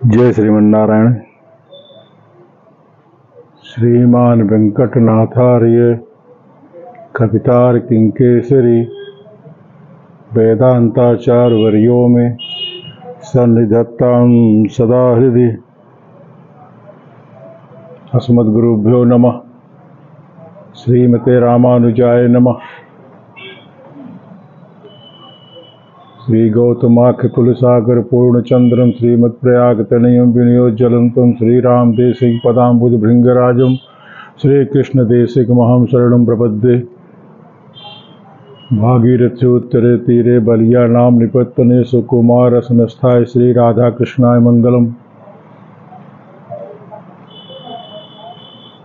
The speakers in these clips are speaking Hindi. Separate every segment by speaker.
Speaker 1: जय श्रीमन्नारायण। श्रीमान वेंकटनाथार्य कवितार्किकेसरी वेदांताचार्य वर्यो में सन्निधत्तां सदा हृदि। अस्मद्गुरुभ्यो नमः। श्रीमते रामानुजाय नमः। श्री गौतमाख्य कुलसागर पूर्णचंद्रम श्रीमत्प्रयाग तनयम विनियोज्जलंतम श्रीराम देशिक पदाम्बुज भृंगराजम श्री कृष्ण देशिक महम शरणं प्रपद्ये। भागीरथ्योत्तरे तीरे बलिया नाम निपत्तने सुकुमार रसनस्थाय श्री राधा कृष्णाय मंगलम।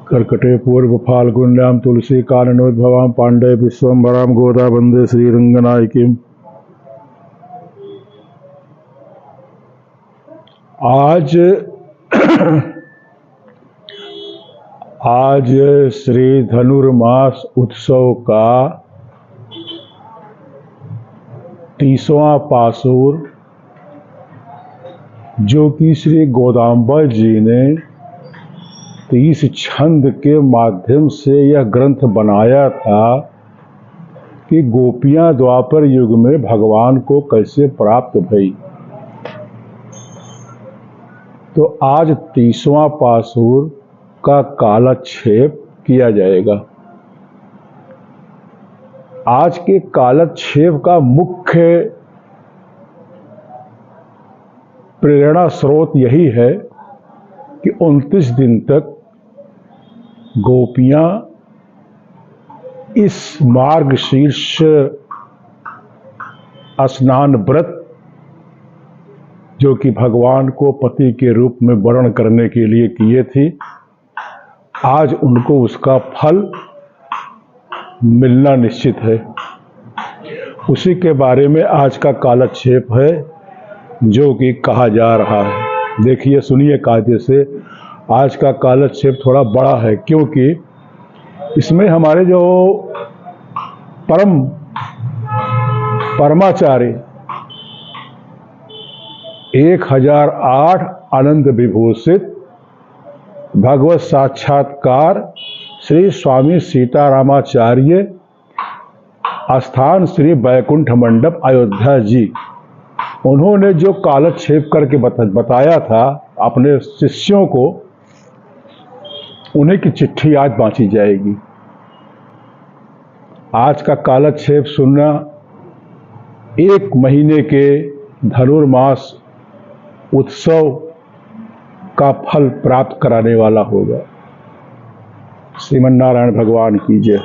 Speaker 1: कर्कटे पूर्व फाल्गुन्याम तुलसी काननोद्भवाम पांडे विश्वम्भराम गोदा वंदे श्रीरंगनायकीम। आज श्री धनुर्मास उत्सव का 30वां पासुर, जो कि श्री गोदाम्बा जी ने 30 छंद के माध्यम से यह ग्रंथ बनाया था कि गोपियां द्वापर युग में भगवान को कैसे प्राप्त भई। तो आज 30वां पासुर का कालक्षेप किया जाएगा। आज के कालक्षेप का मुख्य प्रेरणा स्रोत यही है कि 29 दिन तक गोपियां इस मार्गशीर्ष स्नान व्रत, जो कि भगवान को पति के रूप में वर्ण करने के लिए किए थी, आज उनको उसका फल मिलना निश्चित है। उसी के बारे में आज का कालक्षेप है, जो कि कहा जा रहा है। देखिए, सुनिए कायदे से। आज का कालक्षेप थोड़ा बड़ा है, क्योंकि इसमें हमारे जो परमाचार्य 1008 आनंद विभूषित भगवत साक्षात्कार श्री स्वामी सीतारामाचार्य स्थान श्री वैकुंठ मंडप अयोध्या जी, उन्होंने जो कालक्षेप करके बताया था अपने शिष्यों को, उन्हीं की चिट्ठी आज बांची जाएगी। आज का कालक्षेप सुनना 1 महीने के धनुर्मास उत्सव का फल प्राप्त कराने वाला होगा। श्रीमन्नारायण भगवान की जय।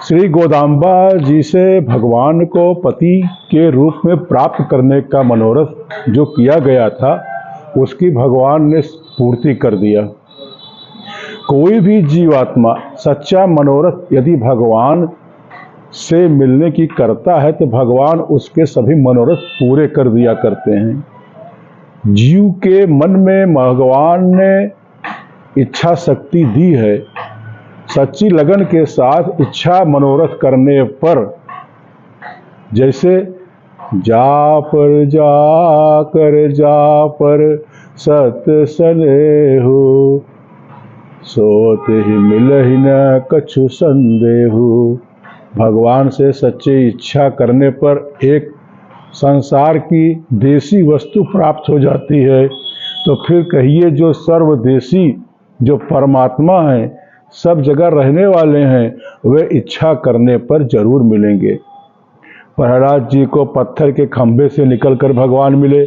Speaker 1: श्री गोदाम्बा जी से भगवान को पति के रूप में प्राप्त करने का मनोरथ जो किया गया था, उसकी भगवान ने पूर्ति कर दिया। कोई भी जीवात्मा सच्चा मनोरथ यदि भगवान से मिलने की करता है, तो भगवान उसके सभी मनोरथ पूरे कर दिया करते हैं। जीव के मन में भगवान ने इच्छा शक्ति दी है। सच्ची लगन के साथ इच्छा मनोरथ करने पर, जैसे जा पर सत स्नेहु, सोत ही मिलहि न कछु संदेहु। भगवान से सच्ची इच्छा करने पर एक संसार की देसी वस्तु प्राप्त हो जाती है। तो फिर कहिए, जो सर्वदेशी, जो परमात्मा है, सब जगह रहने वाले हैं, वे इच्छा करने पर जरूर मिलेंगे। प्रहलाद जी को पत्थर के खंभे से निकलकर भगवान मिले।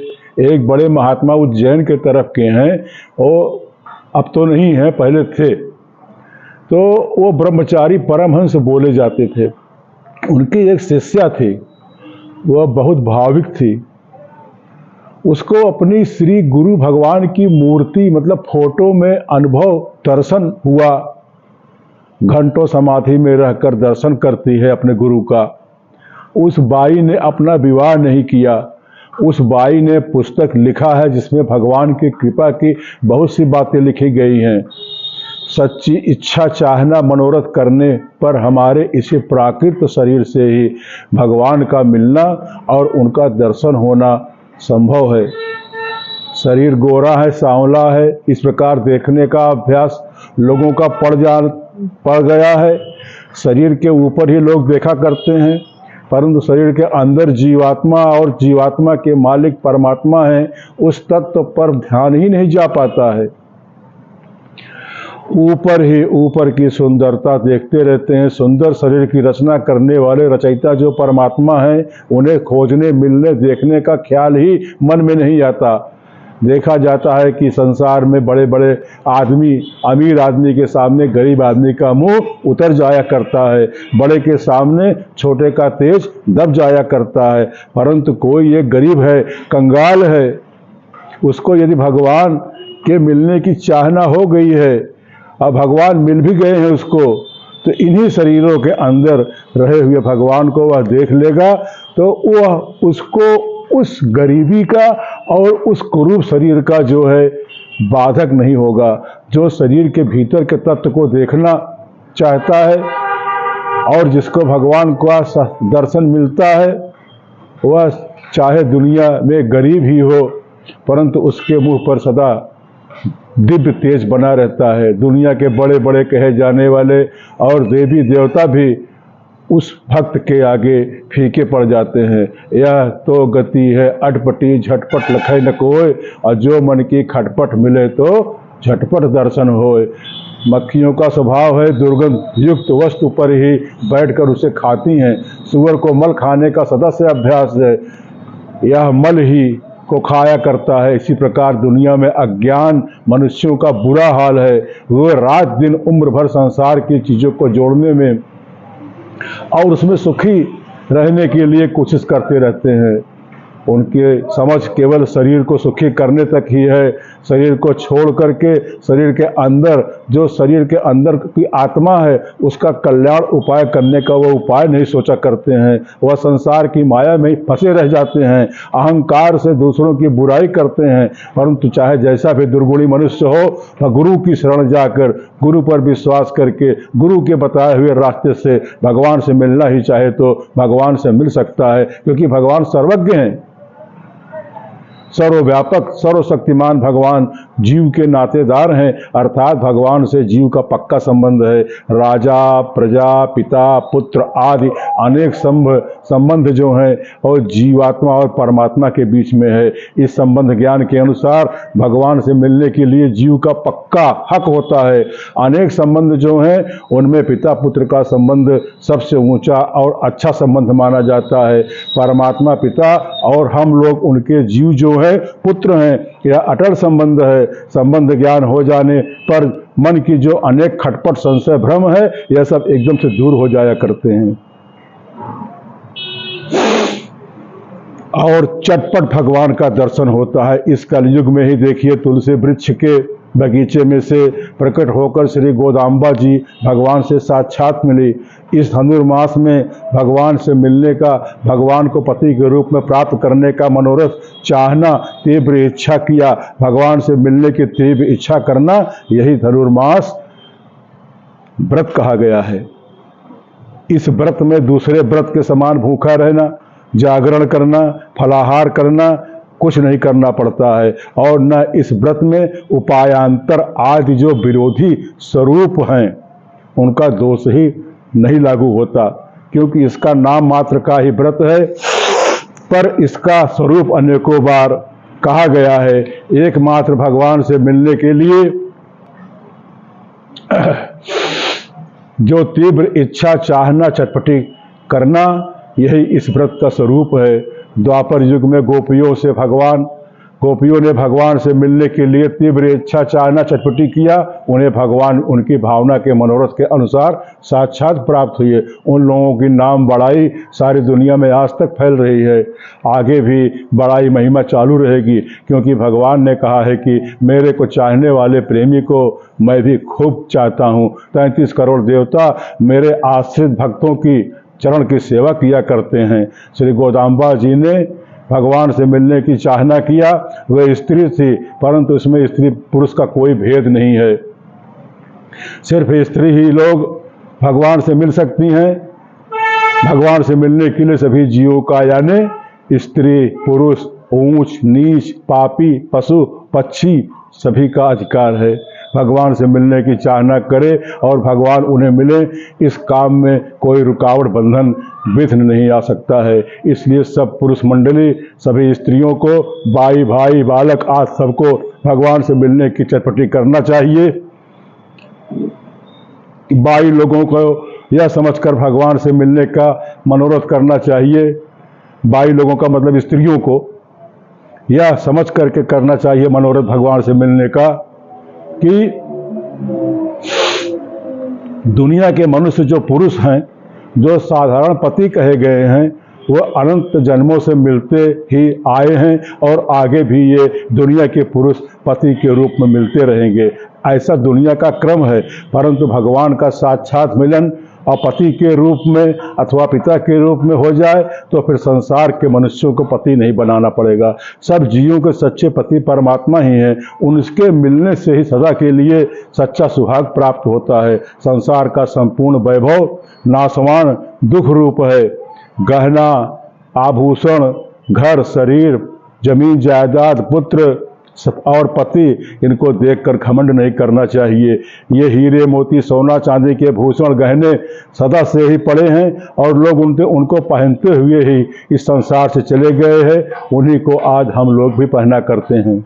Speaker 1: एक बड़े महात्मा उज्जैन के तरफ के हैं, वो अब तो नहीं है, पहले थे। तो वो ब्रह्मचारी परमहंस बोले जाते थे। उनकी एक शिष्या थी, वह बहुत भाविक थी। उसको अपनी श्री गुरु भगवान की मूर्ति, मतलब फोटो में अनुभव दर्शन हुआ। घंटों समाधि में रहकर दर्शन करती है अपने गुरु का। उस बाई ने अपना विवाह नहीं किया। उस बाई ने पुस्तक लिखा है, जिसमें भगवान की कृपा की बहुत सी बातें लिखी गई हैं। सच्ची इच्छा चाहना मनोरथ करने पर हमारे इसी प्राकृत शरीर से ही भगवान का मिलना और उनका दर्शन होना संभव है। शरीर गोरा है, सांवला है, इस प्रकार देखने का अभ्यास लोगों का पड़ गया है। शरीर के ऊपर ही लोग देखा करते हैं, परंतु शरीर के अंदर जीवात्मा और जीवात्मा के मालिक परमात्मा है, उस तत्व पर ध्यान ही नहीं जा पाता है। ऊपर ही ऊपर की सुंदरता देखते रहते हैं। सुंदर शरीर की रचना करने वाले रचयिता जो परमात्मा है, उन्हें खोजने, मिलने, देखने का ख्याल ही मन में नहीं आता। देखा जाता है कि संसार में बड़े बड़े आदमी, अमीर आदमी के सामने गरीब आदमी का मुंह उतर जाया करता है, बड़े के सामने छोटे का तेज दब जाया करता है। परंतु कोई एक गरीब है, कंगाल है, उसको यदि भगवान के मिलने की चाहना हो गई है और भगवान मिल भी गए हैं उसको, तो इन्हीं शरीरों के अंदर रहे हुए भगवान को वह देख लेगा, तो वह उसको उस गरीबी का और उस कुरूप शरीर का जो है बाधक नहीं होगा। जो शरीर के भीतर के तत्व को देखना चाहता है और जिसको भगवान का दर्शन मिलता है, वह चाहे दुनिया में गरीब ही हो, परंतु उसके मुंह पर सदा दिव्य तेज बना रहता है। दुनिया के बड़े बड़े कहे जाने वाले और देवी देवता भी उस भक्त के आगे फीके पड़ जाते हैं। यह तो गति है अटपटी, झटपट लखै न कोय, और जो मन की खटपट मिले तो झटपट दर्शन होए। मक्खियों का स्वभाव है दुर्गंध युक्त वस्तु पर ही बैठकर उसे खाती हैं। सूअर को मल खाने का सदस्य अभ्यास है, यह मल ही को खाया करता है। इसी प्रकार दुनिया में अज्ञान मनुष्यों का बुरा हाल है। वे रात दिन उम्र भर संसार की चीज़ों को जोड़ने में और उसमें सुखी रहने के लिए कोशिश करते रहते हैं। उनके समझ केवल शरीर को सुखी करने तक ही है। शरीर को छोड़ करके शरीर के अंदर, जो शरीर के अंदर की आत्मा है, उसका कल्याण उपाय करने का वो उपाय नहीं सोचा करते हैं। वह संसार की माया में फंसे रह जाते हैं, अहंकार से दूसरों की बुराई करते हैं। परंतु चाहे जैसा भी दुर्गुणी मनुष्य हो, वह गुरु की शरण जाकर, गुरु पर विश्वास करके, गुरु के बताए हुए रास्ते से भगवान से मिलना ही चाहे तो भगवान से मिल सकता है, क्योंकि भगवान सर्वज्ञ हैं। सर्वव्यापक सर्वशक्तिमान भगवान जीव के नातेदार हैं, अर्थात भगवान से जीव का पक्का संबंध है। राजा, प्रजा, पिता, पुत्र आदि अनेक संबंध जो हैं और जीवात्मा और परमात्मा के बीच में है। इस संबंध ज्ञान के अनुसार भगवान से मिलने के लिए जीव का पक्का हक होता है। अनेक संबंध जो हैं उनमें पिता पुत्र का संबंध सबसे ऊंचा और अच्छा संबंध माना जाता है। परमात्मा पिता और हम लोग उनके जीव जो है पुत्र हैं। यह अटल संबंध है। संबंध ज्ञान हो जाने पर मन की जो अनेक खटपट संशय भ्रम है, यह सब एकदम से दूर हो जाया करते हैं और चटपट भगवान का दर्शन होता है। इस कलयुग में ही देखिए, तुलसी वृक्ष के बगीचे में से प्रकट होकर श्री गोदाम्बा जी भगवान से साक्षात मिली। इस धनुर्मास में भगवान से मिलने का, भगवान को पति के रूप में प्राप्त करने का मनोरथ चाहना, तीव्र इच्छा किया। भगवान से मिलने की तीव्र इच्छा करना, यही धनुर्मास व्रत कहा गया है। इस व्रत में दूसरे व्रत के समान भूखा रहना, जागरण करना, फलाहार करना कुछ नहीं करना पड़ता है, और न इस व्रत में उपायांतर आदि जो विरोधी स्वरूप हैं उनका दोष ही नहीं लागू होता, क्योंकि इसका नाम मात्र का ही व्रत है, पर इसका स्वरूप अनेकों बार कहा गया है। एकमात्र भगवान से मिलने के लिए जो तीव्र इच्छा, चाहना, चटपटी करना, यही इस व्रत का स्वरूप है। द्वापर युग में गोपियों ने भगवान से मिलने के लिए तीव्र इच्छा, चाहना, चटपटी किया। उन्हें भगवान उनकी भावना के मनोरथ के अनुसार साक्षात प्राप्त हुए। उन लोगों की नाम बड़ाई सारी दुनिया में आज तक फैल रही है। आगे भी बड़ाई महिमा चालू रहेगी, क्योंकि भगवान ने कहा है कि मेरे को चाहने वाले प्रेमी को मैं भी खूब चाहता हूँ। 33 करोड़ देवता मेरे आश्रित भक्तों की चरण की सेवा किया करते हैं। श्री गोदाम्बा जी ने भगवान से मिलने की चाहना किया। वह स्त्री थी, परंतु इसमें स्त्री पुरुष का कोई भेद नहीं है। सिर्फ स्त्री ही लोग भगवान से मिल सकती हैं। भगवान से मिलने के लिए सभी जीवों का, यानी स्त्री पुरुष ऊंच नीच, पापी, पशु, पक्षी सभी का अधिकार है। भगवान से मिलने की चाहना करे और भगवान उन्हें मिले, इस काम में कोई रुकावट बंधन विघ्न नहीं आ सकता है। इसलिए सब पुरुष मंडली, सभी स्त्रियों को, बाई भाई बालक आज सबको भगवान से मिलने की चटपटी करना चाहिए। बाई लोगों को यह समझकर भगवान से मिलने का मनोरथ करना चाहिए। बाई लोगों का मतलब स्त्रियों को यह समझ करके करना चाहिए मनोरथ भगवान से मिलने का कि दुनिया के मनुष्य जो पुरुष हैं, जो साधारण पति कहे गए हैं, वो अनंत जन्मों से मिलते ही आए हैं और आगे भी ये दुनिया के पुरुष पति के रूप में मिलते रहेंगे। ऐसा दुनिया का क्रम है। परंतु भगवान का साक्षात मिलन और पति के रूप में अथवा पिता के रूप में हो जाए तो फिर संसार के मनुष्यों को पति नहीं बनाना पड़ेगा। सब जीवों के सच्चे पति परमात्मा ही हैं। उनके मिलने से ही सदा के लिए सच्चा सुहाग प्राप्त होता है। संसार का संपूर्ण वैभव नाशवान दुख रूप है। गहना, आभूषण, घर, शरीर, जमीन जायदाद, पुत्र और पति, इनको देखकर घमंड नहीं करना चाहिए। ये हीरे मोती सोना चांदी के भूषण गहने सदा से ही पड़े हैं और लोग उनको पहनते हुए ही इस संसार से चले गए हैं। उन्हीं को आज हम लोग भी पहना करते हैं।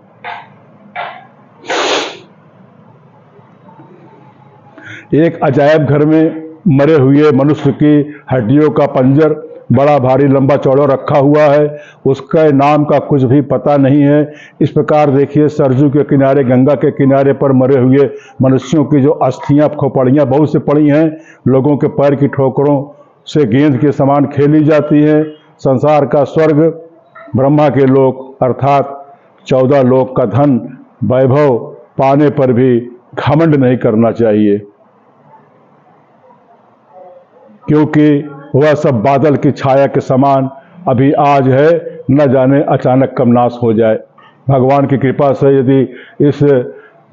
Speaker 1: एक अजायब घर में मरे हुए मनुष्य की हड्डियों का पंजर बड़ा भारी लंबा चौड़ा रखा हुआ है। उसके नाम का कुछ भी पता नहीं है। इस प्रकार देखिए, सरजू के किनारे, गंगा के किनारे पर मरे हुए मनुष्यों की जो अस्थियां, खोपड़ियां बहुत से पड़ी हैं, लोगों के पैर की ठोकरों से गेंद के समान खेली जाती हैं। संसार का स्वर्ग, ब्रह्मा के लोक अर्थात 14 लोक का धन वैभव पाने पर भी घमंड नहीं करना चाहिए, क्योंकि वह सब बादल की छाया के समान अभी आज है, न जाने अचानक कब नाश हो जाए। भगवान की कृपा से यदि इस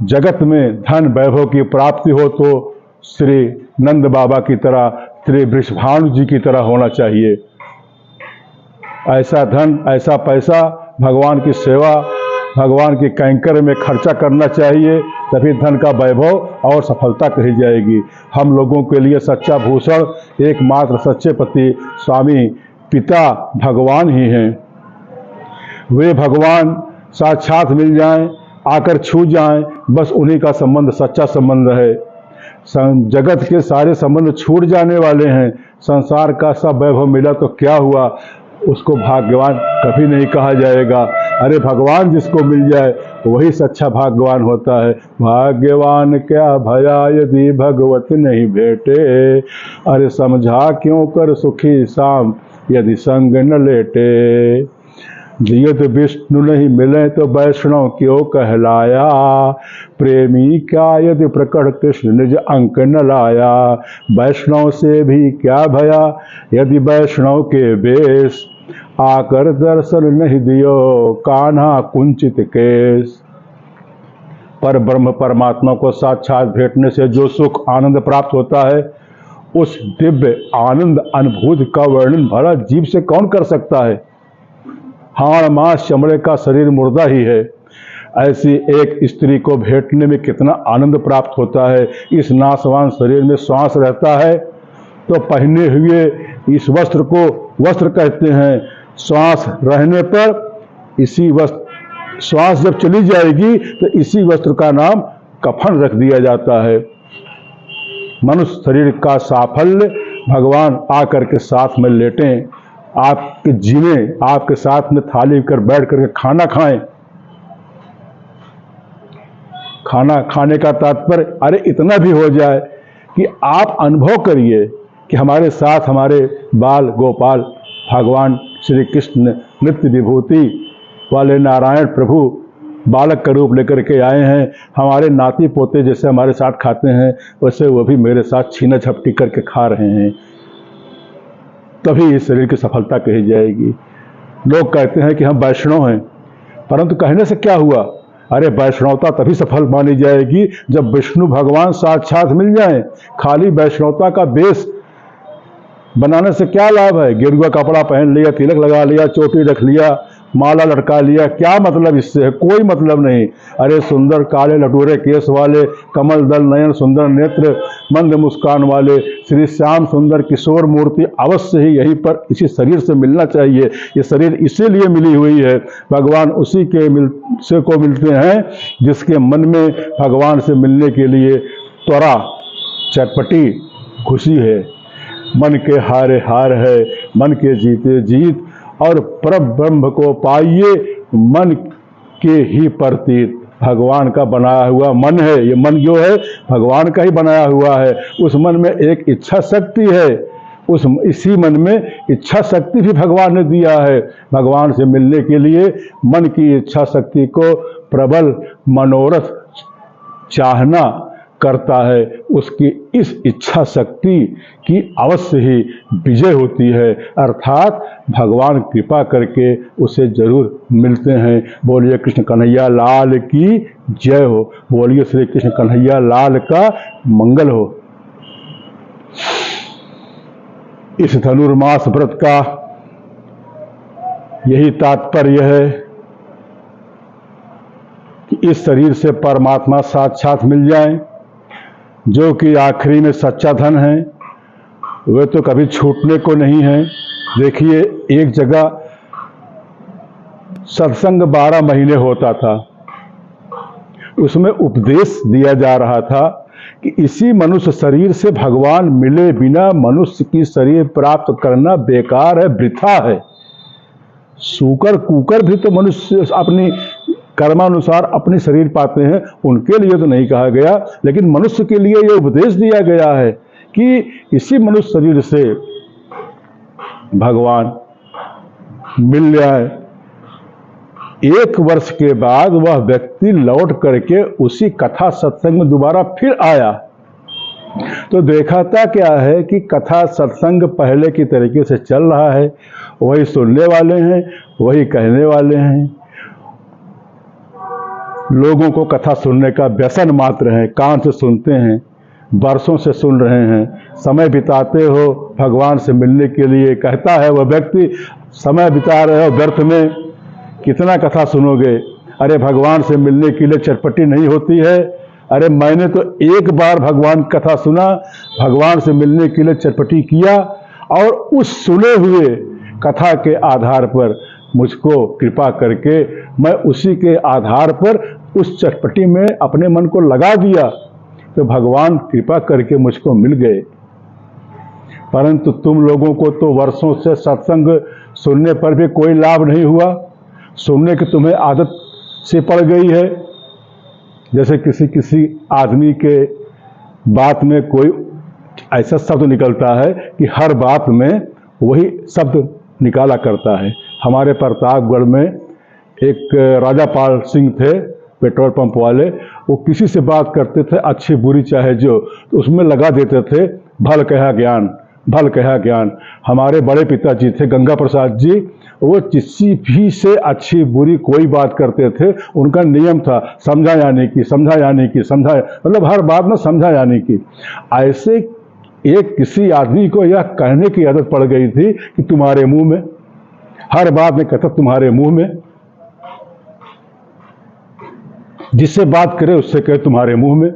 Speaker 1: जगत में धन वैभव की प्राप्ति हो तो श्री नंद बाबा की तरह, श्री वृषभानु जी की तरह होना चाहिए। ऐसा धन, ऐसा पैसा भगवान की सेवा, भगवान की कैंकर में खर्चा करना चाहिए, तभी धन का वैभव और सफलता कही जाएगी। हम लोगों के लिए सच्चा भूषण एकमात्र सच्चे पति स्वामी पिता भगवान ही हैं। वे भगवान साक्षात मिल जाएं, आकर छू जाएं, बस उन्हीं का संबंध सच्चा संबंध है। जगत के सारे संबंध छूट जाने वाले हैं। संसार का सब वैभव मिला तो क्या हुआ, उसको भाग्यवान कभी नहीं कहा जाएगा। अरे भगवान जिसको मिल जाए वही सच्चा भाग्यवान होता है। भाग्यवान क्या भया यदि भगवत नहीं भेटे, अरे समझा क्यों कर सुखी शाम यदि संग न लेटे। यदि विष्णु नहीं मिले तो वैष्णव क्यों कहलाया, प्रेमी क्या यदि प्रकट कृष्ण निज अंक न लाया। वैष्णव से भी क्या भया यदि वैष्णव के बेश, आकर दर्शन नहीं दियो कान्हा कुंचित केश। पर ब्रह्म परमात्मा को साक्षात भेटने से जो सुख आनंद प्राप्त होता है, उस दिव्य आनंद अनुभूति का वर्णन भला जीव से कौन कर सकता है। हाड़ मांस चमड़े का शरीर मुर्दा ही है। ऐसी एक स्त्री को भेटने में कितना आनंद प्राप्त होता है। इस नाशवान शरीर में श्वास रहता है तो पहने हुए इस वस्त्र को वस्त्र कहते हैं। श्वास रहने पर इसी वस्त्र, श्वास जब चली जाएगी तो इसी वस्त्र का नाम कफन रख दिया जाता है। मनुष्य शरीर का साफल्य भगवान आकर के साथ में लेटें, आपके जीने, आपके साथ में थाली कर बैठ करके खाना खाएं। खाना खाने का तात्पर्य अरे इतना भी हो जाए कि आप अनुभव करिए कि हमारे साथ हमारे बाल गोपाल भगवान श्री कृष्ण नित्य विभूति वाले नारायण प्रभु बालक का रूप लेकर के आए हैं। हमारे नाती पोते जैसे हमारे साथ खाते हैं वैसे वो भी मेरे साथ छीना झपटी करके खा रहे हैं, तभी इस शरीर की सफलता कही जाएगी। लोग कहते हैं कि हम वैष्णव हैं, परंतु कहने से क्या हुआ। अरे वैष्णवता तभी सफल मानी जाएगी जब विष्णु भगवान साक्षात मिल जाएं। खाली वैष्णवता का बेस बनाने से क्या लाभ है। गेरुआ कपड़ा पहन लिया, तिलक लगा लिया, चोटी रख लिया, माला लटका लिया, क्या मतलब इससे है? कोई मतलब नहीं। अरे सुंदर काले लटूरे केस वाले, कमल दल नयन सुंदर नेत्र, मंद मुस्कान वाले श्री श्याम सुंदर किशोर मूर्ति अवश्य ही यहीं पर इसी शरीर से मिलना चाहिए। ये शरीर इसीलिए मिली हुई है। भगवान उसी के से को मिलते हैं जिसके मन में भगवान से मिलने के लिए त्वरा, चटपटी खुशी है। मन के हारे हार है, मन के जीते जीत, और परम ब्रह्म को पाइए मन के ही प्रतीत। भगवान का बनाया हुआ मन है, ये मन जो है भगवान का ही बनाया हुआ है। उस मन में एक इच्छा शक्ति है, इसी मन में इच्छा शक्ति भी भगवान ने दिया है। भगवान से मिलने के लिए मन की इच्छा शक्ति को प्रबल मनोरथ चाहना करता है, उसकी इस इच्छा शक्ति की अवश्य ही विजय होती है, अर्थात भगवान कृपा करके उसे जरूर मिलते हैं। बोलिए कृष्ण कन्हैया लाल की जय हो। बोलिए श्री कृष्ण कन्हैया लाल का मंगल हो। इस धनुर्मास व्रत का यही तात्पर्य है कि इस शरीर से परमात्मा साक्षात मिल जाए, जो कि आखिरी में सच्चा धन है, वे तो कभी छूटने को नहीं है। देखिए, एक जगह सत्संग 12 महीने होता था, उसमें उपदेश दिया जा रहा था कि इसी मनुष्य शरीर से भगवान मिले बिना मनुष्य की शरीर प्राप्त करना बेकार है, वृथा है। सूकर कुकर भी तो मनुष्य अपनी कर्मानुसार अपनी शरीर पाते हैं, उनके लिए तो नहीं कहा गया, लेकिन मनुष्य के लिए यह उपदेश दिया गया है कि इसी मनुष्य शरीर से भगवान मिल जाए। 1 वर्ष के बाद वह व्यक्ति लौट करके उसी कथा सत्संग में दोबारा फिर आया, तो देखा था क्या है कि कथा सत्संग पहले की तरीके से चल रहा है, वही सुनने वाले हैं, वही कहने वाले हैं। लोगों को कथा सुनने का व्यसन मात्र है, कान से सुनते हैं, बरसों से सुन रहे हैं। समय बिताते हो भगवान से मिलने के लिए, कहता है वह व्यक्ति, समय बिता रहे हो व्यर्थ में, कितना कथा सुनोगे? अरे भगवान से मिलने के लिए चटपटी नहीं होती है। अरे मैंने तो एक बार भगवान कथा सुना, भगवान से मिलने के लिए चटपटी किया, और उस सुने हुए कथा के आधार पर मुझको कृपा करके मैं उसी के आधार पर उस चटपटी में अपने मन को लगा दिया, तो भगवान कृपा करके मुझको मिल गए। परंतु तुम लोगों को तो वर्षों से सत्संग सुनने पर भी कोई लाभ नहीं हुआ, सुनने की तुम्हें आदत से पड़ गई है। जैसे किसी आदमी के बात में कोई ऐसा शब्द निकलता है कि हर बात में वही शब्द निकाला करता है। हमारे प्रतापगढ़ में एक राजापाल सिंह थे, पेट्रोल पंप वाले, वो किसी से बात करते थे, अच्छी बुरी चाहे जो, तो उसमें लगा देते थे भल कहा ज्ञान, भल कहा ज्ञान। हमारे बड़े पिताजी थे गंगा प्रसाद जी, वो किसी भी से अच्छी बुरी कोई बात करते थे, उनका नियम था समझा यानी कि, समझा यानी कि, समझा, मतलब हर बात में समझा यानी कि। ऐसे एक किसी आदमी को यह कहने की आदत पड़ गई थी कि तुम्हारे मुंह में, हर बात में कहता तुम्हारे मुंह में, जिससे बात करे उससे कहे तुम्हारे मुंह में।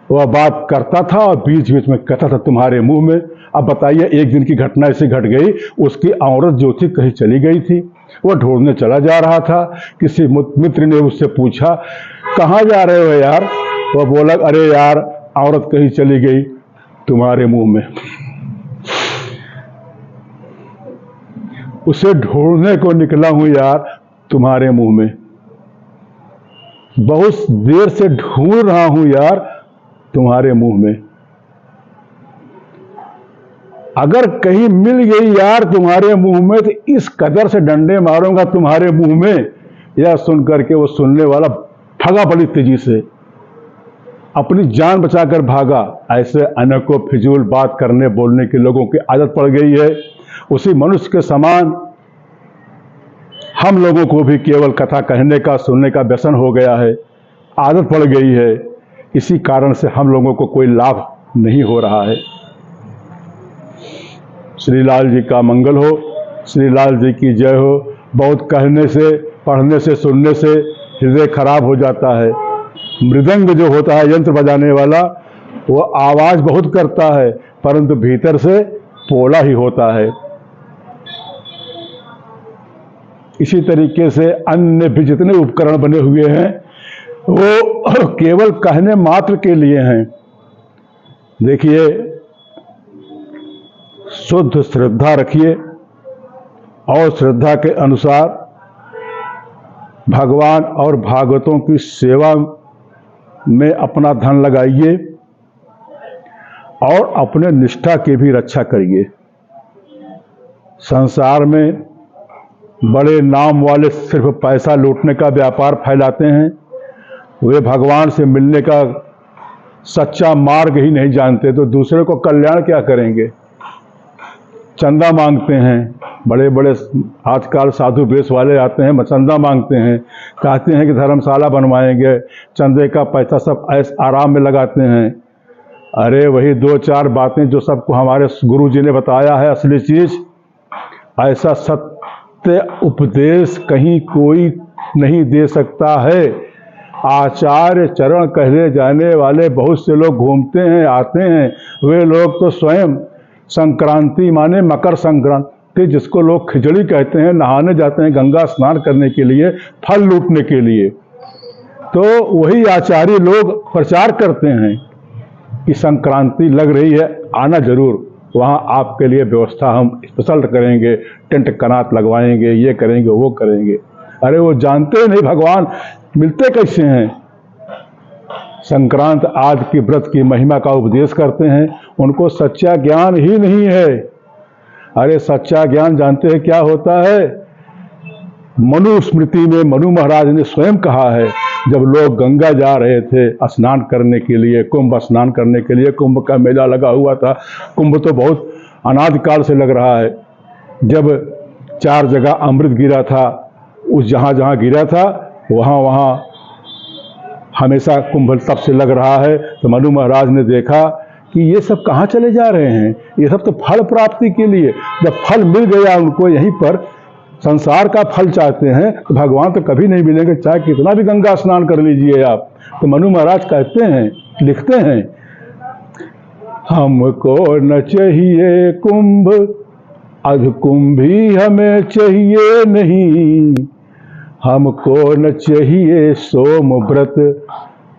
Speaker 1: वह बात करता था और बीच बीच में कहता था तुम्हारे मुंह में। अब बताइए, एक दिन की घटना ऐसी घट गई, उसकी औरत जो थी कहीं चली गई थी, वह ढूंढने चला जा रहा था। किसी मित्र ने उससे पूछा कहाँ जा रहे हो यार? वह बोला अरे यार औरत कहीं चली गई, तुम्हारे मुंह में। उसे ढूंढने को निकला हूं यार, तुम्हारे मुंह में। बहुत देर से ढूंढ रहा हूं यार, तुम्हारे मुंह में। अगर कहीं मिल गई यार तुम्हारे मुंह में, तो इस कदर से डंडे मारूंगा तुम्हारे मुंह में। यह सुन करके वो सुनने वाला भागा बड़ी तेजी से, अपनी जान बचाकर भागा। ऐसे अनेकों फिजूल बात करने बोलने के लोगों की आदत पड़ गई है। उसी मनुष्य के समान हम लोगों को भी केवल कथा कहने का, सुनने का व्यसन हो गया है, आदत पड़ गई है। इसी कारण से हम लोगों को कोई लाभ नहीं हो रहा है। श्री लाल जी का मंगल हो, श्री लाल जी की जय हो। बहुत कहने से, पढ़ने से, सुनने से हृदय खराब हो जाता है। मृदंग जो होता है, यंत्र बजाने वाला, वो आवाज बहुत करता है परंतु भीतर से पोला ही होता है। इसी तरीके से अन्य भी जितने उपकरण बने हुए हैं वो केवल कहने मात्र के लिए हैं। देखिए, शुद्ध श्रद्धा रखिए और श्रद्धा के अनुसार भगवान और भागवतों की सेवा में अपना धन लगाइए और अपने निष्ठा की भी रक्षा करिए। संसार में बड़े नाम वाले सिर्फ पैसा लूटने का व्यापार फैलाते हैं, वे भगवान से मिलने का सच्चा मार्ग ही नहीं जानते, तो दूसरे को कल्याण क्या करेंगे। चंदा मांगते हैं, बड़े बड़े आजकल साधु बेश वाले आते हैं, चंदा मांगते हैं, कहते हैं कि धर्मशाला बनवाएंगे, चंदे का पैसा सब ऐस आराम में लगाते हैं। अरे वही दो चार बातें जो सबको हमारे गुरु जी ने बताया है असली चीज, ऐसा सत्य उपदेश कहीं कोई नहीं दे सकता है। आचार्य चरण कहले जाने वाले बहुत से लोग घूमते हैं, आते हैं, वे लोग तो स्वयं संक्रांति माने मकर संक्रांति जिसको लोग खिचड़ी कहते हैं, नहाने जाते हैं गंगा स्नान करने के लिए, फल लूटने के लिए। तो वही आचार्य लोग प्रचार करते हैं कि संक्रांति लग रही है, आना जरूर, वहाँ आपके लिए व्यवस्था हम स्पेशल करेंगे, टेंट कनात लगवाएंगे, ये करेंगे वो करेंगे। अरे वो जानते नहीं भगवान मिलते कैसे हैं। संक्रांत आदि की व्रत की महिमा का उपदेश करते हैं, उनको सच्चा ज्ञान ही नहीं है। अरे सच्चा ज्ञान जानते हैं क्या होता है। मनु स्मृति में मनु महाराज ने स्वयं कहा है, जब लोग गंगा जा रहे थे स्नान करने के लिए, कुंभ स्नान करने के लिए, कुंभ का मेला लगा हुआ था। कुंभ तो बहुत अनादिकाल से लग रहा है। जब 4 जगह अमृत गिरा था, उस जहाँ जहाँ गिरा था वहाँ वहाँ हमेशा कुंभ तब से लग रहा है। तो मनु महाराज ने देखा कि ये सब कहाँ चले जा रहे हैं, ये सब तो फल प्राप्ति के लिए, जब फल मिल गया उनको यहीं पर, संसार का फल चाहते हैं तो भगवान तो कभी नहीं मिलेंगे, चाहे कितना भी गंगा स्नान कर लीजिए आप। तो मनु महाराज कहते हैं, लिखते हैं, हमको न चाहिए कुंभ, अधकुंभी हमें चाहिए नहीं, हमको न चाहिए सोमव्रत,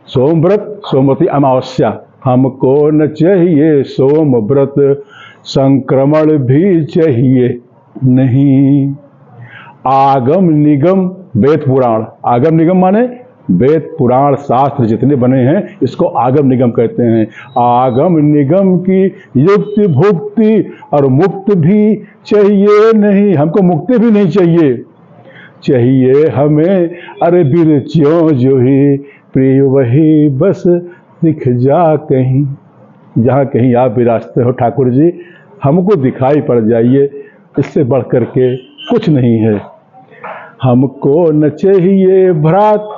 Speaker 1: सोमव्रत सोमवती अमावस्या, हमको न चाहिए सोमव्रत, संक्रमण भी चाहिए नहीं। आगम निगम वेद पुराण, आगम निगम माने वेद पुराण शास्त्र जितने बने हैं इसको आगम निगम कहते हैं। आगम निगम की युक्ति भुक्ति और मुक्त भी चाहिए नहीं, हमको मुक्ति भी नहीं चाहिए, चाहिए हमें अरे बिरचियों जो ही प्रिय वही बस दिख जा कहीं। जहाँ कहीं आप विराजते हो ठाकुर जी, हमको दिखाई पड़ जाइए, इससे बढ़ करके कुछ नहीं है। हमको न चाहिए भ्रात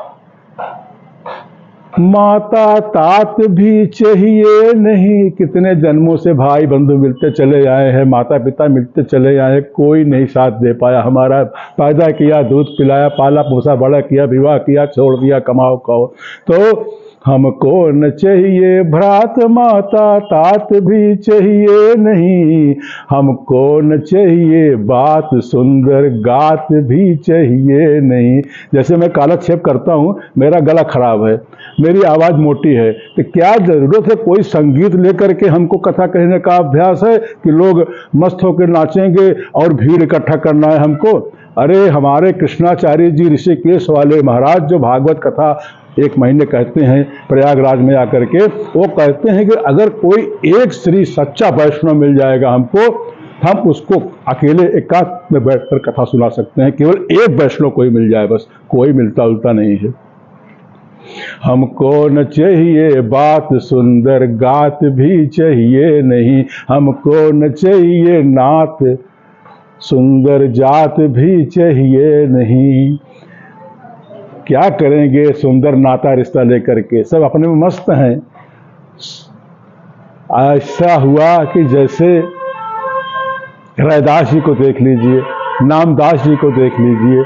Speaker 1: माता तात भी चाहिए नहीं। कितने जन्मों से भाई बंधु मिलते चले आए हैं, माता पिता मिलते चले आए हैं, कोई नहीं साथ दे पाया हमारा। पैदा किया, दूध पिलाया, पाला पोसा, बड़ा किया, विवाह किया, छोड़ दिया, कमाओ खाओ। तो हमको न चाहिए भ्रात माता तात भी चाहिए नहीं, हमको न चाहिए बात सुंदर गात भी चाहिए नहीं। जैसे मैं कालक्षेप करता हूँ, मेरा गला खराब है, मेरी आवाज़ मोटी है, तो क्या ज़रूरत है कोई संगीत लेकर के हमको कथा कहने का अभ्यास है कि लोग मस्त होकर नाचेंगे और भीड़ इकट्ठा करना है हमको। अरे हमारे कृष्णाचार्य जी ऋषिकेश वाले महाराज जो भागवत कथा 1 महीने कहते हैं प्रयागराज में आकर के, वो कहते हैं कि अगर कोई एक श्री सच्चा वैष्णव मिल जाएगा हमको, हम उसको अकेले एकांत में बैठकर कथा सुना सकते हैं। केवल एक वैष्णव कोई मिल जाए बस, कोई मिलता उलता नहीं है। हमको न चाहिए बात सुंदर गात भी चाहिए नहीं, हमको न चाहिए नात सुंदर जात भी चाहिए नहीं। क्या करेंगे सुंदर नाता रिश्ता लेकर के, सब अपने में मस्त हैं। ऐसा हुआ कि जैसे रैदास जी को देख लीजिए, नामदास जी को देख लीजिए,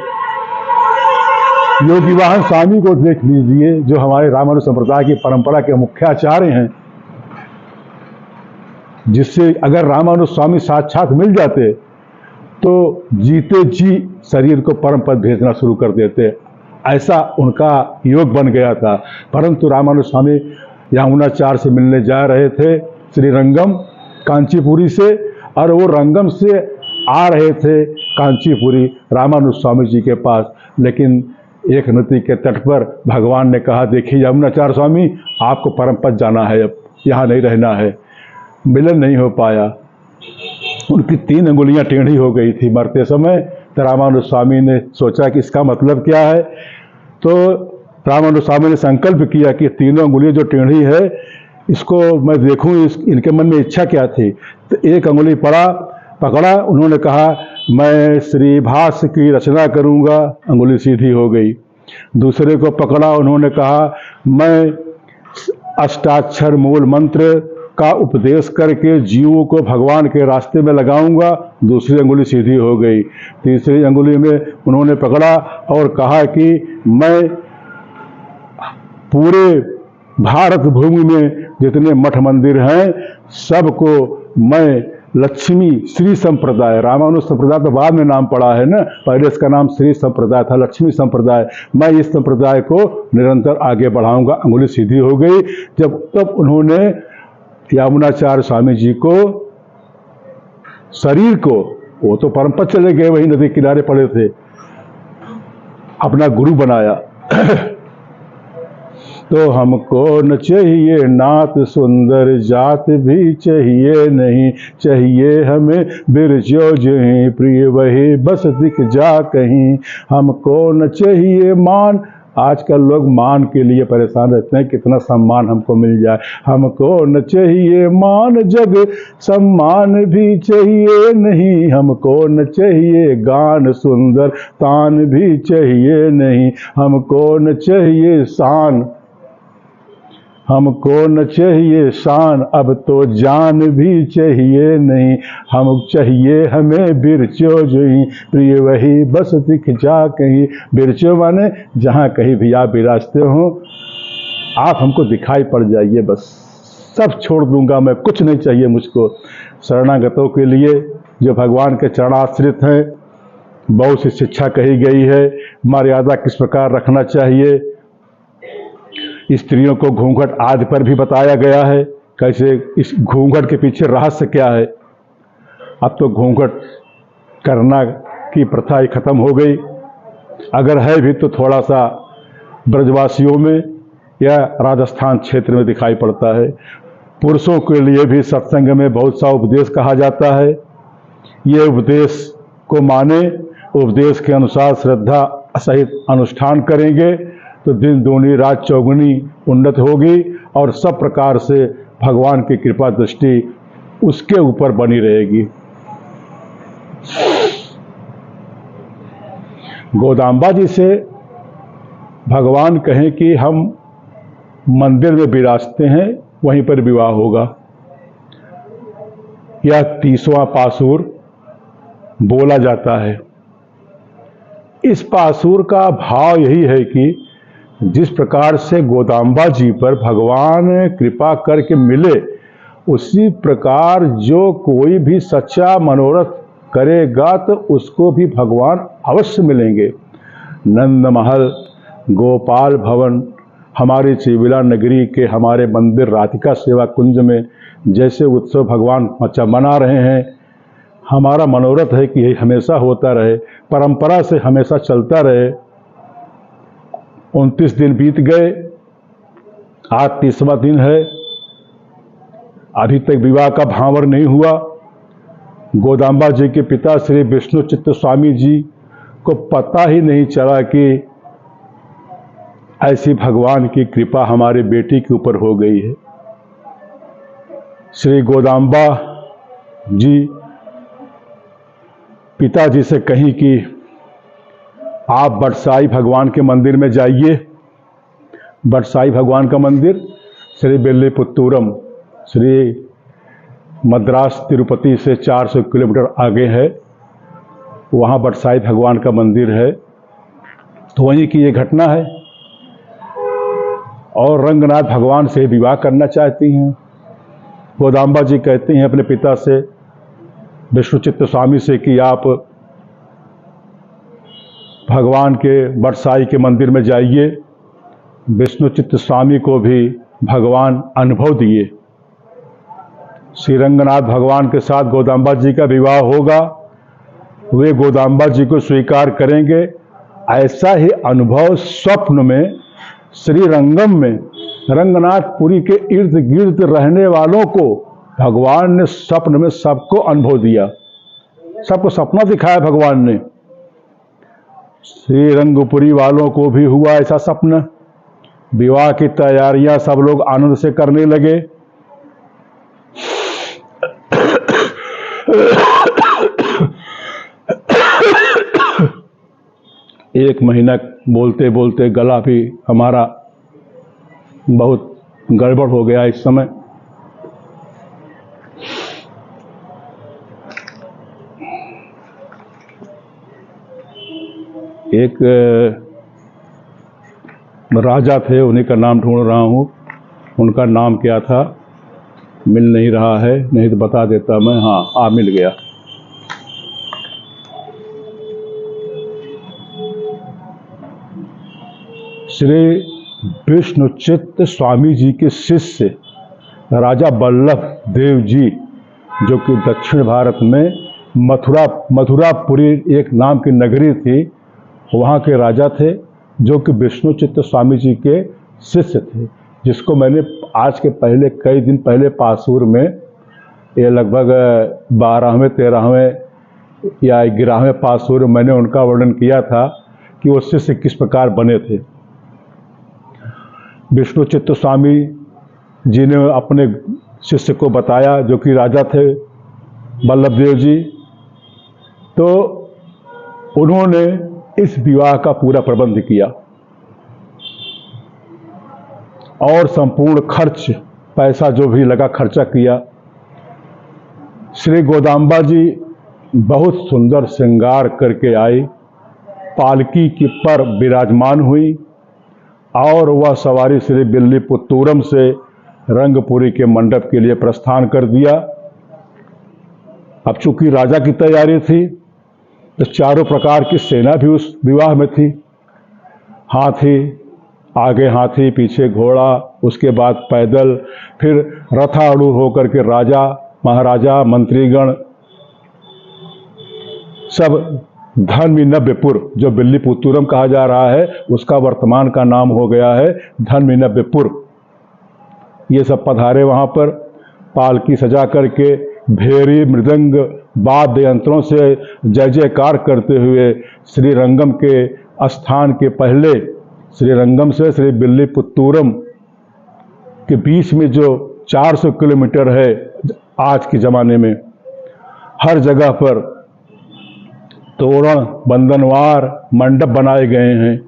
Speaker 1: योगी वाहन स्वामी को देख लीजिए, जो हमारे रामानुज संप्रदाय की परंपरा के मुख्य आचार्य हैं, जिससे अगर रामानुज स्वामी साक्षात मिल जाते तो जीते जी शरीर को परम पद भेजना शुरू कर देते, ऐसा उनका योग बन गया था। परंतु रामानुज स्वामी यमुनाचार्य से मिलने जा रहे थे श्रीरंगम कांचीपुरी से, और वो रंगम से आ रहे थे कांचीपुरी रामानुज स्वामी जी के पास। लेकिन एक नदी के तट पर भगवान ने कहा, देखिए यमुनाचार्य स्वामी, आपको परम पद जाना है, अब यहाँ नहीं रहना है। मिलन नहीं हो पाया, उनकी 3 अंगुलियां टेढ़ी हो गई थी मरते समय। तो रामानुज स्वामी ने सोचा कि इसका मतलब क्या है, तो रामानुज स्वामी ने संकल्प किया कि 3 अंगुलियां जो टेढ़ी है इसको मैं देखूं, इनके मन में इच्छा क्या थी। तो एक अंगुली पकड़ा, उन्होंने कहा मैं श्री भाष्य की रचना करूंगा, अंगुली सीधी हो गई। दूसरे को पकड़ा, उन्होंने कहा मैं अष्टाक्षर मूल मंत्र का उपदेश करके जीवों को भगवान के रास्ते में लगाऊंगा, दूसरी अंगुली सीधी हो गई। तीसरी अंगुली में उन्होंने पकड़ा और कहा कि मैं पूरे भारत भूमि में जितने मठ मंदिर हैं सबको मैं लक्ष्मी श्री संप्रदाय, रामानुज संप्रदाय तो बाद में नाम पड़ा है ना, पहले इसका नाम श्री संप्रदाय था, लक्ष्मी संप्रदाय, मैं इस संप्रदाय को निरंतर आगे बढ़ाऊंगा। अंगुली सीधी हो गई। तब उन्होंने यमुनाचार्य स्वामी जी को, शरीर को, वो तो परम पद चले गए, वही नदी किनारे पड़े थे, अपना गुरु बनाया। तो हमको न चाहिए नात सुंदर जात भी चाहिए नहीं, चाहिए हमें बिरजो जहीं प्रिय वही बस दिख जा कहीं। हमको न चाहिए मान, आजकल लोग मान के लिए परेशान रहते हैं, कितना सम्मान हमको मिल जाए। हमको न चाहिए मान जग सम्मान भी चाहिए नहीं, हमको न चाहिए गान सुंदर तान भी चाहिए नहीं, हमको न चाहिए शान, हमको न चाहिए शान अब तो जान भी चाहिए नहीं, हम चाहिए हमें बिरचो जहीं प्रिय वही बस दिख जा कहीं। बिरचो माने जहाँ कहीं भी आप विराजते हो, आप हमको दिखाई पड़ जाइए, बस सब छोड़ दूंगा मैं, कुछ नहीं चाहिए मुझको। शरणागतों के लिए जो भगवान के चरणाश्रित हैं, बहुत सी शिक्षा कही गई है, मर्यादा किस प्रकार रखना चाहिए, स्त्रियों को घूंघट आदि पर भी बताया गया है, कैसे इस घूंघट के पीछे रहस्य क्या है। अब तो घूंघट करना की प्रथा ही खत्म हो गई, अगर है भी तो थोड़ा सा ब्रजवासियों में या राजस्थान क्षेत्र में दिखाई पड़ता है। पुरुषों के लिए भी सत्संग में बहुत सा उपदेश कहा जाता है, ये उपदेश को माने, उपदेश के अनुसार श्रद्धा सहित अनुष्ठान करेंगे तो दिन दूनी रात चौगुनी उन्नत होगी और सब प्रकार से भगवान की कृपा दृष्टि उसके ऊपर बनी रहेगी। गोदाम्बा जी से भगवान कहें कि हम मंदिर में विराजते हैं, वहीं पर विवाह होगा। यह 30वां पासुर बोला जाता है। इस पासुर का भाव यही है कि जिस प्रकार से गोदाम्बा जी पर भगवान कृपा करके मिले, उसी प्रकार जो कोई भी सच्चा मनोरथ करेगा तो उसको भी भगवान अवश्य मिलेंगे। नंद महल, गोपाल भवन, हमारी चिविला नगरी के हमारे मंदिर राधिका सेवा कुंज में जैसे उत्सव भगवान मना रहे हैं, हमारा मनोरथ है कि यही हमेशा होता रहे, परंपरा से हमेशा चलता रहे। 29 दिन बीत गए, आज 30वां दिन है, अभी तक विवाह का भांवर नहीं हुआ। गोदाम्बा जी के पिता श्री विष्णु चित्त स्वामी जी को पता ही नहीं चला कि ऐसी भगवान की कृपा हमारे बेटी के ऊपर हो गई है। श्री गोदाम्बा जी पिताजी से कहीं कि आप बटसाई भगवान के मंदिर में जाइए। बटसाई भगवान का मंदिर श्री बेल्लीपुत्तूरम, श्री मद्रास तिरुपति से 400 किलोमीटर आगे है। वहाँ बरसाई भगवान का मंदिर है। तो वहीं की ये घटना है। और रंगनाथ भगवान से विवाह करना चाहती हैं। गोदाम्बा जी कहती हैं अपने पिता से, विष्णुचित्त स्वामी से, कि आप भगवान के बरसाई के मंदिर में जाइए। विष्णुचित्त स्वामी को भी भगवान अनुभव दिए। श्री रंगनाथ भगवान के साथ गोदाम्बा जी का विवाह होगा। वे गोदाम्बा जी को स्वीकार करेंगे। ऐसा ही अनुभव स्वप्न में श्री रंगम में रंगनाथपुरी के इर्द गिर्द रहने वालों को भगवान ने स्वप्न में सबको अनुभव दिया। सबको सपना दिखाया भगवान ने। श्री रंगपुरी वालों को भी हुआ ऐसा सपना। विवाह की तैयारियां सब लोग आनंद से करने लगे। एक महीना बोलते बोलते गला भी हमारा बहुत गड़बड़ हो गया इस समय। एक राजा थे, उन्हीं का नाम ढूंढ रहा हूँ। उनका नाम क्या था, मिल नहीं रहा है, नहीं तो बता देता मैं। हाँ, मिल गया। श्री विष्णुचित्त स्वामी जी के शिष्य राजा वल्लभ देव जी, जो कि दक्षिण भारत में मथुरापुरी एक नाम की नगरी थी, वहाँ के राजा थे, जो कि विष्णुचित्त स्वामी जी के शिष्य थे, जिसको मैंने आज के पहले कई दिन पहले पासूर में, ये लगभग 12वें 13वें या 11वें पासूर में मैंने उनका वर्णन किया था कि वो शिष्य किस प्रकार बने थे। विष्णुचित्त स्वामी जी ने अपने शिष्य को बताया, जो कि राजा थे वल्लभ देव जी, तो उन्होंने इस विवाह का पूरा प्रबंध किया और संपूर्ण खर्च, पैसा जो भी लगा खर्चा किया। श्री गोदाम्बा जी बहुत सुंदर श्रृंगार करके आई, पालकी की पर विराजमान हुई और वह सवारी श्री विल्लीपुत्तूरम से रंगपुरी के मंडप के लिए प्रस्थान कर दिया। अब चूंकि राजा की तैयारी थी, तो चारों प्रकार की सेना भी उस विवाह में थी। हाथी, आगे हाथी, पीछे घोड़ा, उसके बाद पैदल, फिर रथारूढ़ होकर के राजा, महाराजा, मंत्रीगण, सब धनविनव्यपुर, जो विल्लीपुत्तूरम कहा जा रहा है, उसका वर्तमान का नाम हो गया है धनविनव्यपुर। ये सब पधारे वहाँ पर, पालकी सजा करके भेरी, मृदंग, वाद्य यंत्रों से जय जयकार करते हुए श्री रंगम के स्थान के पहले, श्री रंगम से श्री विल्लीपुत्तूरम के बीच में जो 400 किलोमीटर है आज के ज़माने में, हर जगह पर तोरण, बंधनवार, मंडप बनाए गए हैं।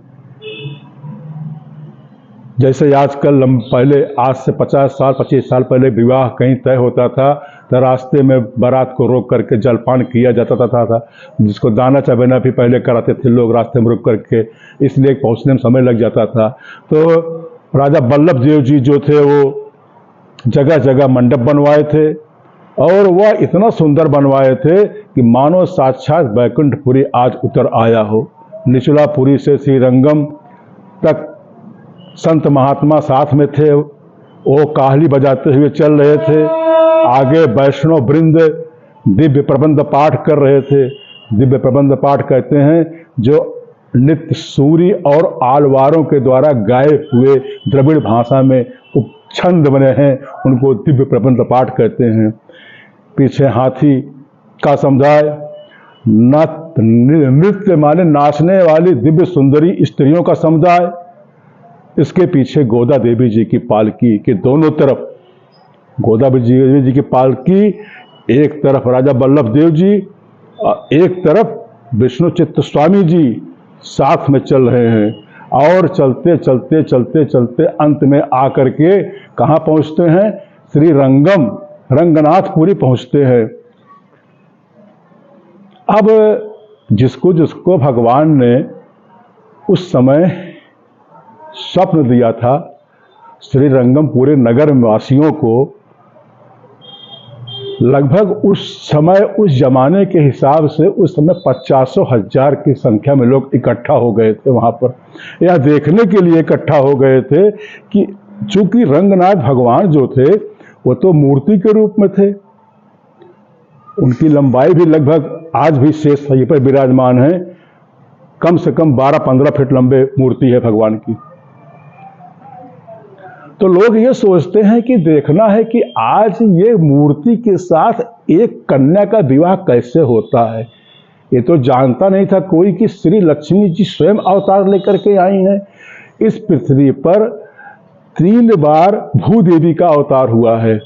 Speaker 1: जैसे आजकल पहले, आज से 50 साल 25 साल पहले विवाह कहीं तय होता था तो रास्ते में बारात को रोक करके जलपान किया जाता था, जिसको दाना चबेना भी पहले कराते थे लोग रास्ते में रुक करके, इसलिए पहुंचने में समय लग जाता था। तो राजा वल्लभ देव जी जो थे, वो जगह जगह मंडप बनवाए थे और वह इतना सुंदर बनवाए थे कि मानो साक्षात बैकुंठपुरी आज उतर आया हो। निचलापुरी से श्रीरंगम तक संत महात्मा साथ में थे, वो काहली बजाते हुए चल रहे थे। आगे वैष्णव वृंद दिव्य प्रबंध पाठ कर रहे थे। दिव्य प्रबंध पाठ कहते हैं जो नित्य सूरी और आलवारों के द्वारा गाए हुए द्रविड़ भाषा में छंद बने हैं, उनको दिव्य प्रबंध पाठ कहते हैं। पीछे हाथी का समुदाय, नृत्य माने नाचने वाली दिव्य सुंदरी स्त्रियों का समुदाय, इसके पीछे गोदा देवी जी की पालकी के दोनों तरफ, गोदा देवी जी की पालकी एक तरफ राजा वल्लभ देव जी, एक तरफ विष्णुचित्त स्वामी जी साथ में चल रहे हैं। और चलते चलते चलते चलते अंत में आकर के कहाँ पहुँचते हैं? श्री रंगम, रंगनाथपुरी पहुँचते हैं। अब जिसको जिसको भगवान ने उस समय स्वप्न दिया था, श्री रंगम पूरे नगर वासियों को लगभग उस समय, उस जमाने के हिसाब से उस समय 50,000 की संख्या में लोग इकट्ठा हो गए थे वहाँ पर। यह देखने के लिए इकट्ठा हो गए थे कि चूंकि रंगनाथ भगवान जो थे वो तो मूर्ति के रूप में थे, उनकी लंबाई भी लगभग आज भी शेष सही पर विराजमान है, कम से कम 12-15 फीट लंबे मूर्ति है भगवान की। तो लोग ये सोचते हैं कि देखना है कि आज ये मूर्ति के साथ एक कन्या का विवाह कैसे होता है। ये तो जानता नहीं था कोई कि श्री लक्ष्मी जी स्वयं अवतार लेकर के आई हैं। इस पृथ्वी पर 3 बार भूदेवी का अवतार हुआ है।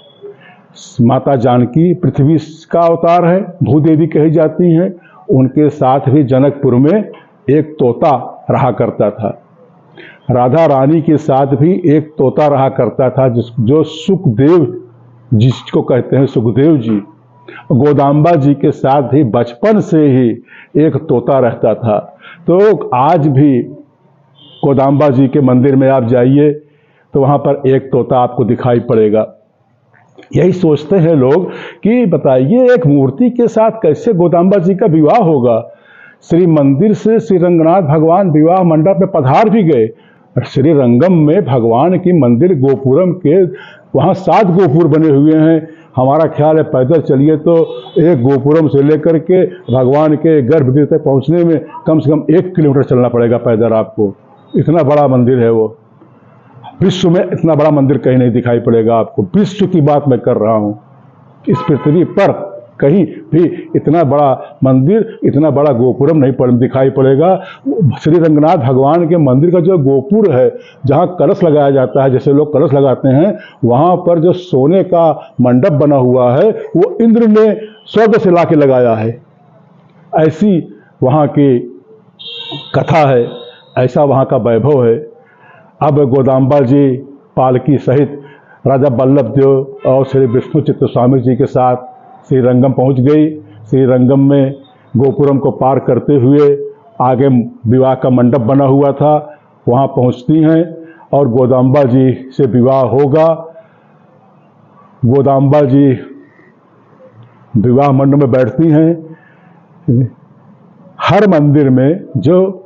Speaker 1: माता जानकी पृथ्वी का अवतार है, भूदेवी कही जाती हैं। उनके साथ भी जनकपुर में एक तोता रहा करता था। राधा रानी के साथ भी एक तोता रहा करता था, जो सुखदेव जिसको कहते हैं सुखदेव जी। गोदाम्बा जी के साथ भी बचपन से ही एक तोता रहता था। तो आज भी गोदाम्बा जी के मंदिर में आप जाइए तो वहाँ पर एक तोता आपको दिखाई पड़ेगा। यही सोचते हैं लोग कि बताइए एक मूर्ति के साथ कैसे गोदाम्बा जी का विवाह होगा। श्री मंदिर से श्री रंगनाथ भगवान विवाह मंडप में पधार भी गए। श्री रंगम में भगवान की मंदिर गोपुरम के वहाँ 7 गोपुर बने हुए हैं। हमारा ख्याल है पैदल चलिए तो एक गोपुरम से लेकर के भगवान के गर्भगृह तक पहुँचने में कम से कम 1 किलोमीटर चलना पड़ेगा पैदल आपको। इतना बड़ा मंदिर है वो। विश्व में इतना बड़ा मंदिर कहीं नहीं दिखाई पड़ेगा आपको। विश्व की बात मैं कर रहा हूँ, इस पृथ्वी पर कहीं भी इतना बड़ा मंदिर, इतना बड़ा गोपुरम नहीं दिखाई पड़ेगा। श्री रंगनाथ भगवान के मंदिर का जो गोपुर है, जहाँ कलश लगाया जाता है, जैसे लोग कलश लगाते हैं, वहाँ पर जो सोने का मंडप बना हुआ है वो इंद्र ने स्वर्ग से ला के लगाया है। ऐसी वहाँ की कथा है, ऐसा वहाँ का वैभव है। अब गोदाम्बा जी पालकी सहित राजा बल्लभ देव और श्री विष्णु चित्त स्वामी जी के साथ श्री रंगम पहुँच गई। श्री रंगम में गोपुरम को पार करते हुए आगे विवाह का मंडप बना हुआ था, वहाँ पहुँचती हैं और गोदाम्बा जी से विवाह होगा। गोदाम्बा जी विवाह मंडप में बैठती हैं। हर मंदिर में जो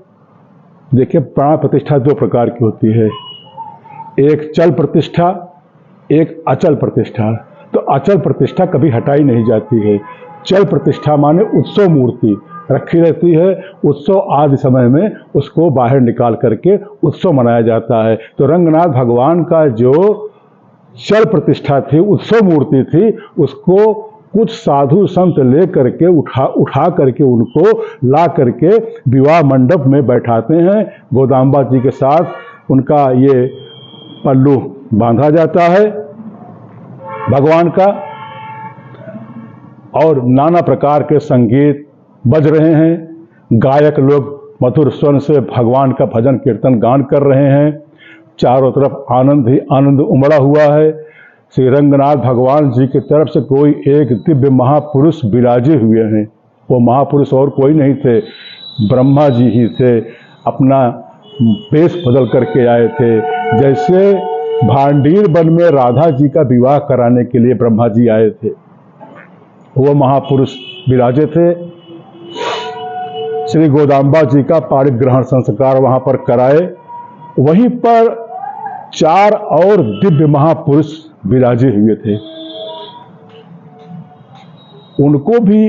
Speaker 1: देखिए प्राण प्रतिष्ठा 2 प्रकार की होती है, एक चल प्रतिष्ठा, एक अचल प्रतिष्ठा। तो अचल प्रतिष्ठा कभी हटाई नहीं जाती है। चल प्रतिष्ठा माने उत्सव मूर्ति रखी रहती है, उत्सव आदि समय में उसको बाहर निकाल करके उत्सव मनाया जाता है। तो रंगनाथ भगवान का जो चल प्रतिष्ठा थी, उत्सव मूर्ति थी, उसको कुछ साधु संत ले करके उठा करके उनको ला करके विवाह मंडप में बैठाते हैं। गोदाम्बा जी के साथ उनका ये पल्लू बांधा जाता है भगवान का, और नाना प्रकार के संगीत बज रहे हैं। गायक लोग मधुर स्वर से भगवान का भजन कीर्तन गान कर रहे हैं। चारों तरफ आनंद ही आनंद उमड़ा हुआ है। श्री रंगनाथ भगवान जी की तरफ से कोई एक दिव्य महापुरुष विराजे हुए हैं। वो महापुरुष और कोई नहीं थे, ब्रह्मा जी ही थे। अपना वेश बदल करके आए थे। जैसे भांडीर वन में राधा जी का विवाह कराने के लिए ब्रह्मा जी आए थे, वो महापुरुष विराजे थे। श्री गोदाम्बा जी का पाणिग्रहण संस्कार वहां पर कराए। वहीं पर 4 और दिव्य महापुरुष विराजे हुए थे। उनको भी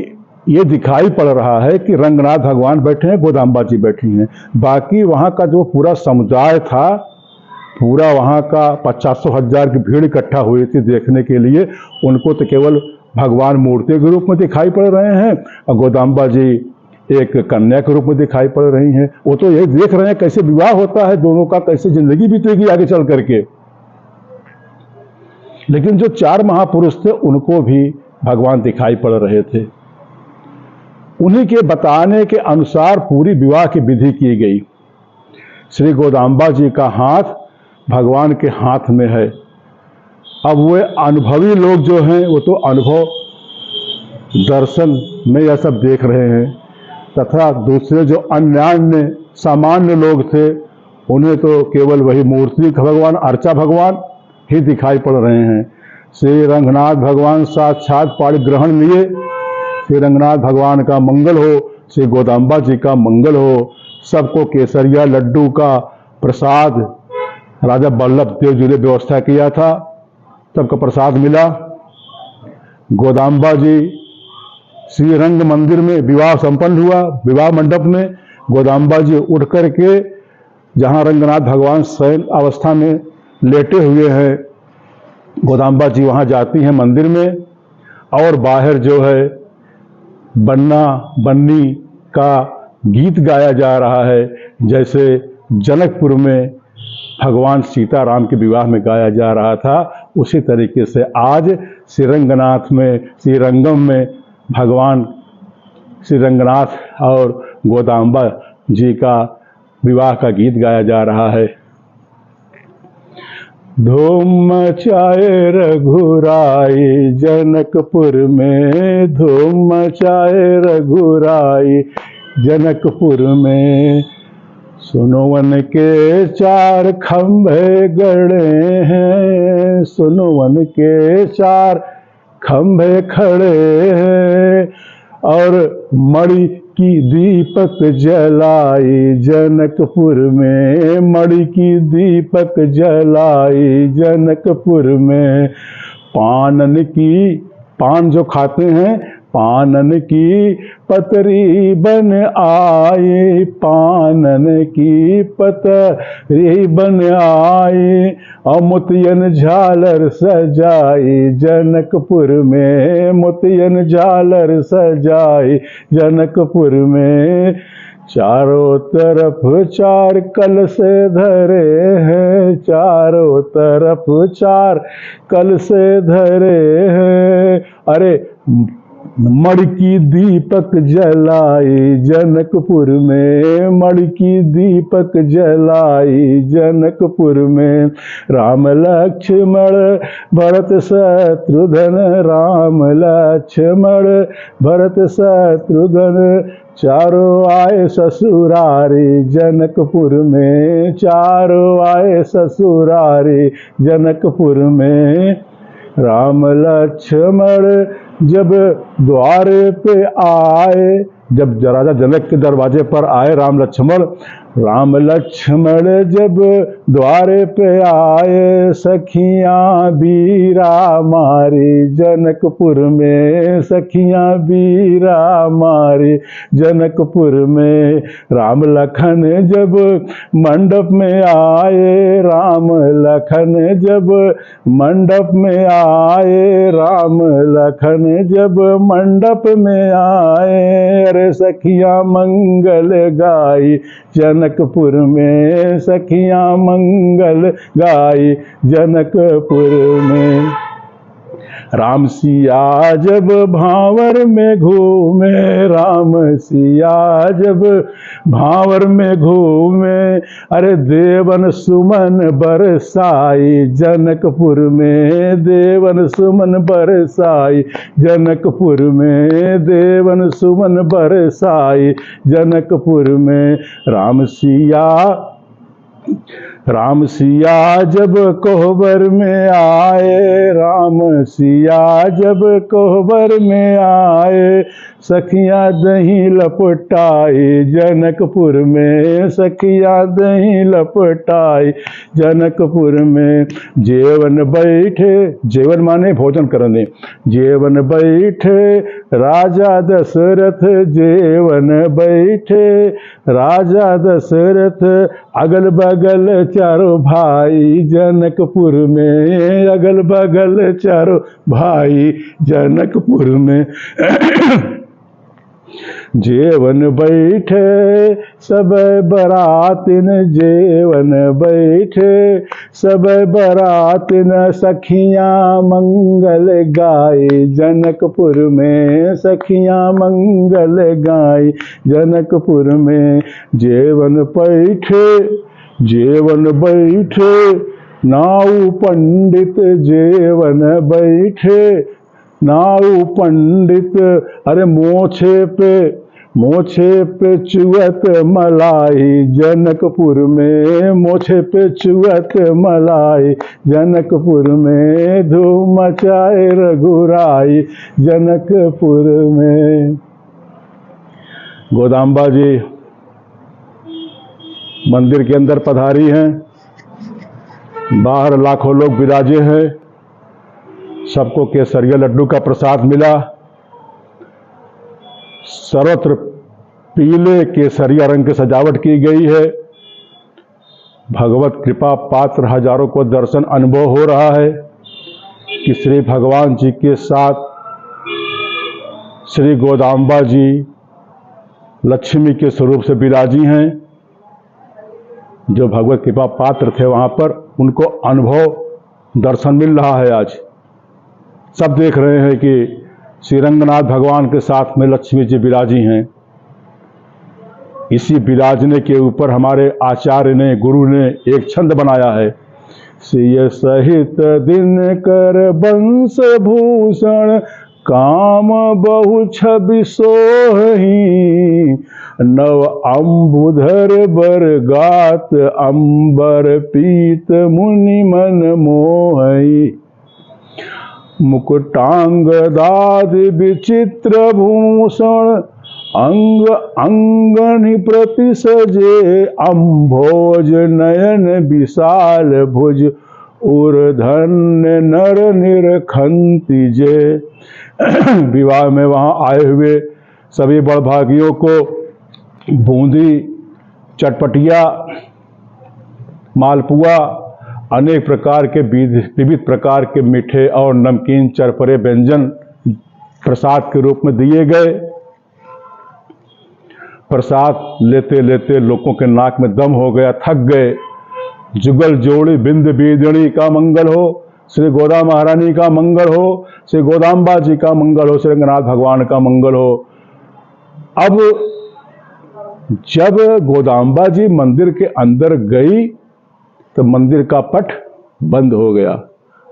Speaker 1: ये दिखाई पड़ रहा है कि रंगनाथ भगवान बैठे हैं, गोदाम्बा जी बैठी हैं। बाकी वहाँ का जो पूरा समुदाय था, पूरा वहाँ का 50,000 की भीड़ इकट्ठा हुई थी देखने के लिए, उनको तो केवल भगवान मूर्ति के रूप में दिखाई पड़ रहे हैं और गोदाम्बा जी एक कन्या के रूप में दिखाई पड़ रही हैं। वो तो ये देख रहे हैं कैसे विवाह होता है दोनों का, कैसे जिंदगी बीतेगी आगे चल करके। लेकिन जो 4 महापुरुष थे उनको भी भगवान दिखाई पड़ रहे थे। उन्हीं के बताने के अनुसार पूरी विवाह की विधि की गई। श्री गोदाम्बा जी का हाथ भगवान के हाथ में है। अब वे अनुभवी लोग जो हैं वो तो अनुभव दर्शन में यह सब देख रहे हैं। तथा दूसरे जो अन्य सामान्य लोग थे उन्हें तो केवल वही मूर्ति भगवान, अर्चा भगवान ही दिखाई पड़ रहे हैं। श्री रंगनाथ भगवान साक्षात पाणी ग्रहण लिए। श्री रंगनाथ भगवान का मंगल हो, श्री गोदाम्बा जी का मंगल हो। सबको केसरिया लड्डू का प्रसाद राजा वल्लभ देव जी ने व्यवस्था किया था, सबका प्रसाद मिला। गोदाम्बा जी श्री रंग मंदिर में विवाह संपन्न हुआ। विवाह मंडप में गोदाम्बा जी उठ करके जहाँ रंगनाथ भगवान शयन अवस्था में लेटे हुए हैं, गोदाम्बा जी वहाँ जाती हैं मंदिर में, और बाहर जो है बन्ना बन्नी का गीत गाया जा रहा है, जैसे जनकपुर में भगवान सीताराम के विवाह में गाया जा रहा था। उसी तरीके से आज श्रीरंगनाथ में, श्रीरंगम में भगवान श्री रंगनाथ और गोदाम्बा जी का विवाह का गीत गाया जा रहा है। धूम मचाए रघुराई जनकपुर में, धूम मचाए रघुराई जनकपुर में। सुनो वन के चार खंभे गड़े हैं, सुनो वन के चार खंभे खड़े हैं, और मणि की दीपक जलाई जनकपुर में, मणि की दीपक जलाई जनकपुर में। पानन की, पान जो खाते हैं, पानन की पतरी बन आए, पानन की पतरी बन आए, और मोतियन झालर सजाई जनकपुर में, मोतियन झालर सजाई जनकपुर में। चारों तरफ चार कलश धरे हैं, चारों तरफ चार कलश धरे हैं। अरे मणि की दीपक जलाई जनकपुर में, मणि की दीपक जलाई जनकपुर में। राम लक्ष्मण भरत शत्रुघ्न, राम लक्ष्मण भरत शत्रुघ्न, चारों आए ससुरारी जनकपुर में, चारों आए ससुरारी जनकपुर में। राम लक्ष्मण जब द्वारे पे आए, जब राजा जनक के दरवाजे पर आए राम लक्ष्मण, राम लक्ष्मण जब द्वारे पे आए, सखियां बीरा मारी जनकपुर में, सखियां बीरा मारी जनकपुर में। राम लखन जब मंडप में आए, राम लखन जब मंडप में आए, राम लखन जब मंडप में आए, अरे सखियां मंगल गाई जनकपुर में, सखियां मंगल गाई जनकपुर में। राम सिया जब भांवर में घूमे, राम सिया जब भांवर में घूमे, अरे देवन सुमन बरसाई जनकपुर में, देवन सुमन बरसाई जनकपुर में, देवन सुमन बरसाई जनकपुर में। राम सिया जब कोहबर में आए, राम सिया जब कोहबर में आए, सखियां दही लपटाई जनकपुर में, सखियां दही लपटाई जनकपुर में। जेवन बैठे, जेवन माने भोजन करने, जेवन बैठे राजा दशरथ, जेवन बैठे राजा दशरथ, अगल बगल चारों भाई जनकपुर में, अगल बगल चारों भाई जनकपुर में। जेवन बैठे सब बरातिन, जेवन बैठे सब बरातिन, सखियां मंगल गाई जनकपुर में, सखियां मंगल गाई जनकपुर में। जेवन बैठे, जेवन बैठे नाऊ पंडित, जेवन बैठे नाऊ पंडित, अरे मोछे पे मोछे पे चुअत मलाई जनकपुर में, मोछे पे चुअत मलाई जनकपुर में, धूम मचाए रघुराई जनकपुर में। गोदाम्बा जी मंदिर के अंदर पधारी हैं, बाहर लाखों लोग विराजे हैं, सबको केसरिया लड्डू का प्रसाद मिला। सर्वत्र पीले केसरिया रंग की सजावट की गई है। भगवत कृपा पात्र हजारों को दर्शन अनुभव हो रहा है कि श्री भगवान जी के साथ श्री गोदाम्बा जी लक्ष्मी के स्वरूप से विराजी हैं। जो भगवत कृपा पात्र थे वहां पर उनको अनुभव दर्शन मिल रहा है। आज सब देख रहे हैं कि श्री रंगनाथ भगवान के साथ में लक्ष्मी जी विराजी हैं। इसी विराजने के ऊपर हमारे आचार्य ने, गुरु ने एक छंद बनाया है। सिय सहित दिन कर बंस भूषण, काम बहु छवि सोहि, नव अम्बुधर बर गात, अंबर पीत मुनि मन मोहि, मुकुटांग दादि विचित्र भूषण, अंग अंगनि प्रति सजे, अम्भोज नयन विशाल भुज, उर्धन्य नर निरखंति जे। विवाह में वहां आए हुए सभी बड़भागियों को बूंदी, चटपटिया, मालपुआ, अनेक प्रकार के विविध प्रकार के मीठे और नमकीन चरपरे व्यंजन प्रसाद के रूप में दिए गए। प्रसाद लेते लेते लोगों के नाक में दम हो गया, थक गए। जुगल जोड़ी बिंद बीदणी का मंगल हो, श्री गोदा महारानी का मंगल हो, श्री गोदाम्बा जी का मंगल हो, श्री रंगनाथ भगवान का मंगल हो। अब जब गोदाम्बा जी मंदिर के अंदर गई तो मंदिर का पट बंद हो गया।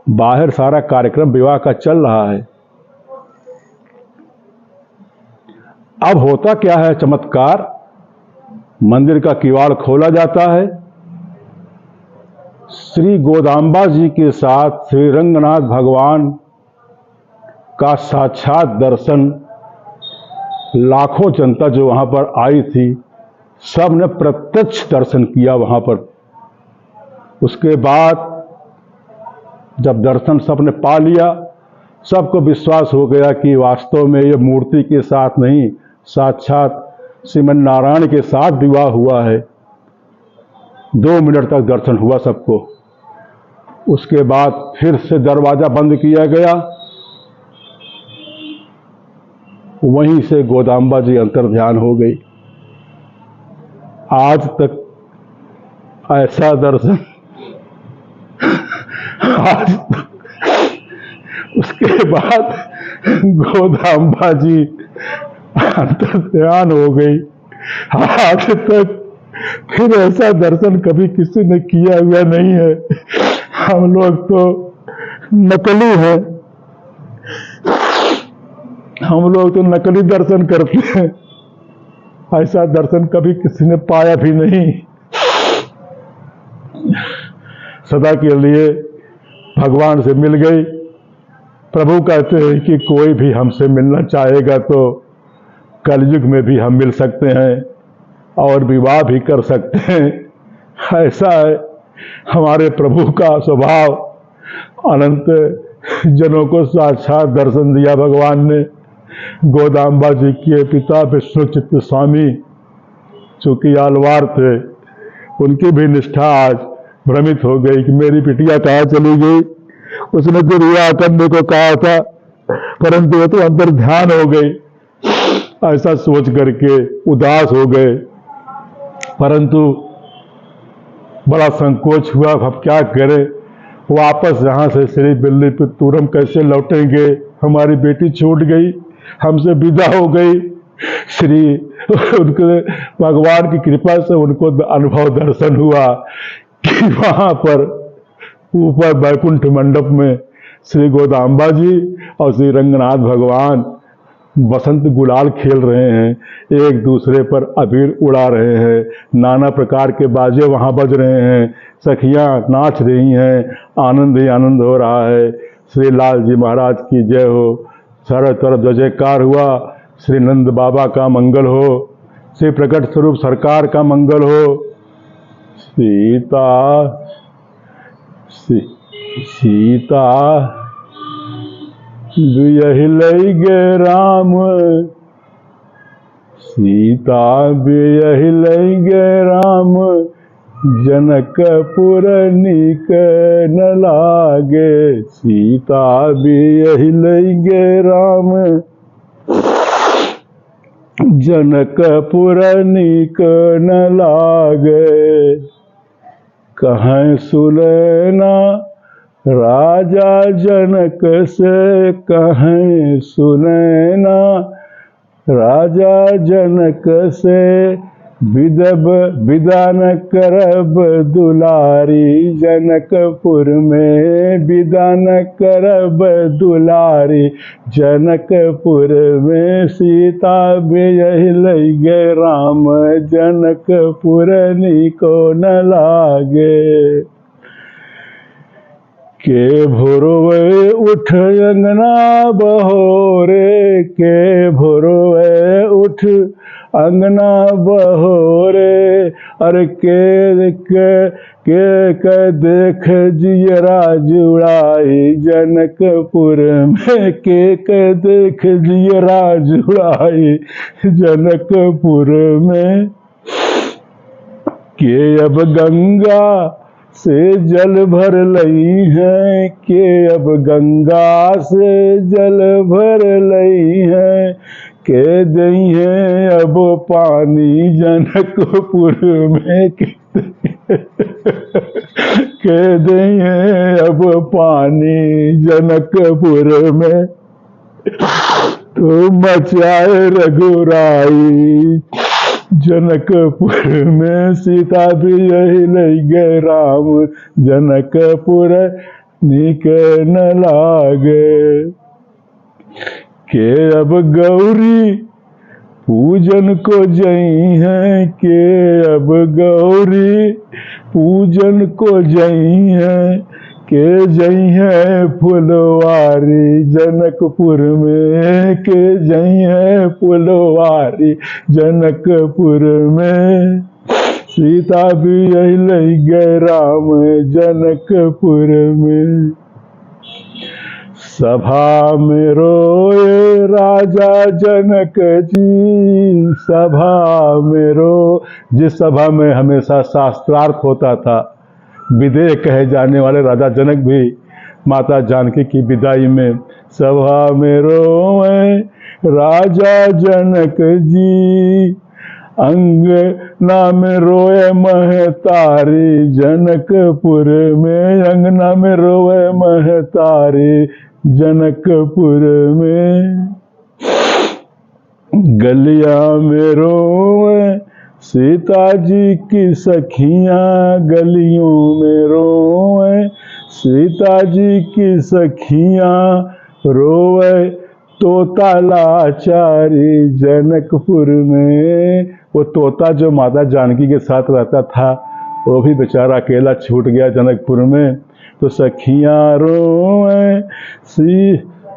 Speaker 1: बाहर सारा कार्यक्रम विवाह का चल रहा है। अब होता क्या है चमत्कार, मंदिर का किवाड़ खोला जाता है। श्री गोदाम्बा जी के साथ श्री रंगनाथ भगवान का साक्षात दर्शन, लाखों जनता जो वहां पर आई थी सब ने प्रत्यक्ष दर्शन किया वहां पर। उसके बाद जब दर्शन सबने पा लिया, सबको विश्वास हो गया कि वास्तव में ये मूर्ति के साथ नहीं, साक्षात श्रीमन नारायण के साथ विवाह हुआ है। 2 मिनट तक दर्शन हुआ सबको। उसके बाद फिर से दरवाजा बंद किया गया। वहीं से गोदाम्बा जी अंतर्ध्यान हो गई। आज तक ऐसा दर्शन आज तक। उसके बाद गोदाम्बा जी अंतर्ध्यान हो गई। आज तक फिर ऐसा दर्शन कभी किसी ने किया हुआ नहीं है। हम लोग तो नकली हैं, हम लोग तो नकली दर्शन करते हैं। ऐसा दर्शन कभी किसी ने पाया भी नहीं। सदा के लिए भगवान से मिल गई। प्रभु कहते हैं कि कोई भी हमसे मिलना चाहेगा तो कलयुग में भी हम मिल सकते हैं और विवाह भी कर सकते हैं। ऐसा है हमारे प्रभु का स्वभाव। अनंत जनों को साक्षात दर्शन दिया भगवान ने। गोदाम्बा जी के पिता विष्णुचित्त स्वामी चूंकि आलवार थे, उनकी भी निष्ठा आज भ्रमित हो गई कि मेरी बिटिया कहाँ चली गई। उसने तो रिया करने को कहा था, परंतु वो तो अंदर ध्यान हो गई। ऐसा सोच करके उदास हो गए। परंतु बड़ा संकोच हुआ, अब क्या करें, वापस यहाँ से श्री विल्लीपुतूरम कैसे लौटेंगे। हमारी बेटी छूट गई, हमसे विदा हो गई। श्री उनके भगवान की कृपा से उनको अनुभव दर्शन हुआ कि वहां पर ऊपर बैकुंठ मंडप में श्री गोदाम्बा जी और श्री रंगनाथ भगवान बसंत गुलाल खेल रहे हैं, एक दूसरे पर अबीर उड़ा रहे हैं, नाना प्रकार के बाजे वहाँ बज रहे हैं, सखियाँ नाच रही हैं, आनंद ही आनंद हो रहा है। श्री लाल जी महाराज की जय हो। चारों तरफ जय जयकार हुआ। श्री नंद बाबा का मंगल हो, श्री प्रकट स्वरूप सरकार का मंगल हो। सीता सीता बियहि गे राम, सीता बियहि गे राम, जनकपुर नीक न लागे। सीता बियहि गे राम, जनकपुर नीक न लागे। कहीं सुनैना राजा जनक से, कहीं सुनैना राजा जनक से, विदा न करब दुलारी। जनकपुर में विदा न करब दुलारी, जनकपुर में सीता बियहि गे राम, जनकपुर नीको न लागे। के भोरवे उठ अंगना बहोरे, के भोरवे उठ अंगना बहोरे। अरे के देख जियरा जुड़ाई, जनकपुर में के देख जियरा जुड़ाई, जनकपुर में। के अब गंगा से जल भर लई है, के अब गंगा से जल भर लई है। के दई है अब पानी जनकपुर में, के दई है अब पानी जनकपुर में। तो मचाए रघुराई, जनकपुर में सीता बियहि गे राम, जनकपुर नीक न लागे। के अब गौरी पूजन को जई है, के अब गौरी पूजन को जई है। के जई है फुलवारी जनकपुर में, के जई है फुलवारी जनकपुर में। सीता बियहि गे राम, जनकपुर में। सभा में रोए राजा जनक जी, सभा में रो। जिस सभा में हमेशा शास्त्रार्थ होता था, विदेह कहे जाने वाले राजा जनक भी माता जानकी की विदाई में सभा में रोए राजा जनक जी। अंगना में रोए महतारी, जनकपुर में अंगना में रोए महतारी, जनकपुर में। गलिया में रोए सीता जी की सखियाँ, गलियों में रोए सीता जी की सखियाँ। रोए तोता लाचारी जनकपुर में। वो तोता जो माता जानकी के साथ रहता था, वो भी बेचारा अकेला छूट गया जनकपुर में। तो सखियाँ रोए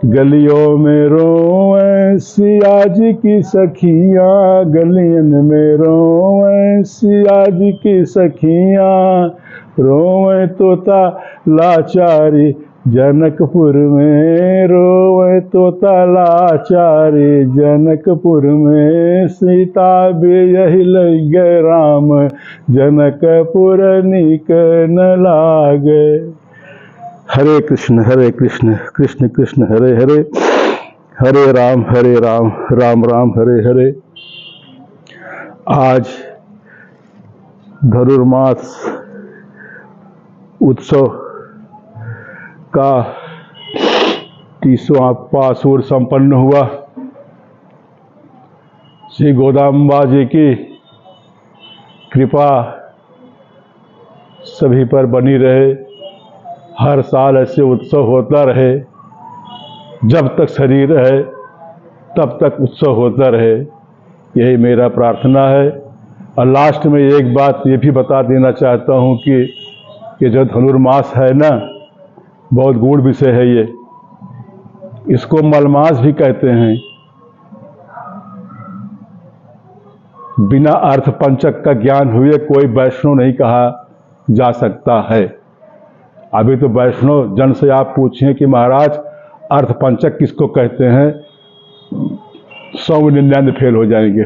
Speaker 1: गलियों में रोए सिया जी की सखियाँ, गलियन में रोए सिया जी की सखियाँ। रोए तोता लाचारी जनकपुर में, रोए तोता लाचारी जनकपुर में। सीता बियहि गे राम, जनकपुर नीक न लागे। हरे कृष्ण कृष्ण कृष्ण हरे हरे, हरे राम राम राम हरे हरे। आज धनुर्मास उत्सव का 30वां पासुर संपन्न हुआ। श्री गोदाम्बा जी की कृपा सभी पर बनी रहे। हर साल ऐसे उत्सव होता रहे जब तक शरीर है, तब तक उत्सव होता रहे, यही मेरा प्रार्थना है। और लास्ट में एक बात ये भी बता देना चाहता हूँ कि ये जो धनुर्मास है ना, बहुत गूढ़ विषय है ये। इसको मलमास भी कहते हैं। बिना अर्थ पंचक का ज्ञान हुए कोई वैष्णव नहीं कहा जा सकता है। अभी तो वैष्णव जन से आप पूछें कि महाराज अर्थ पंचक किसको कहते हैं, 100 में 99 फेल हो जाएंगे।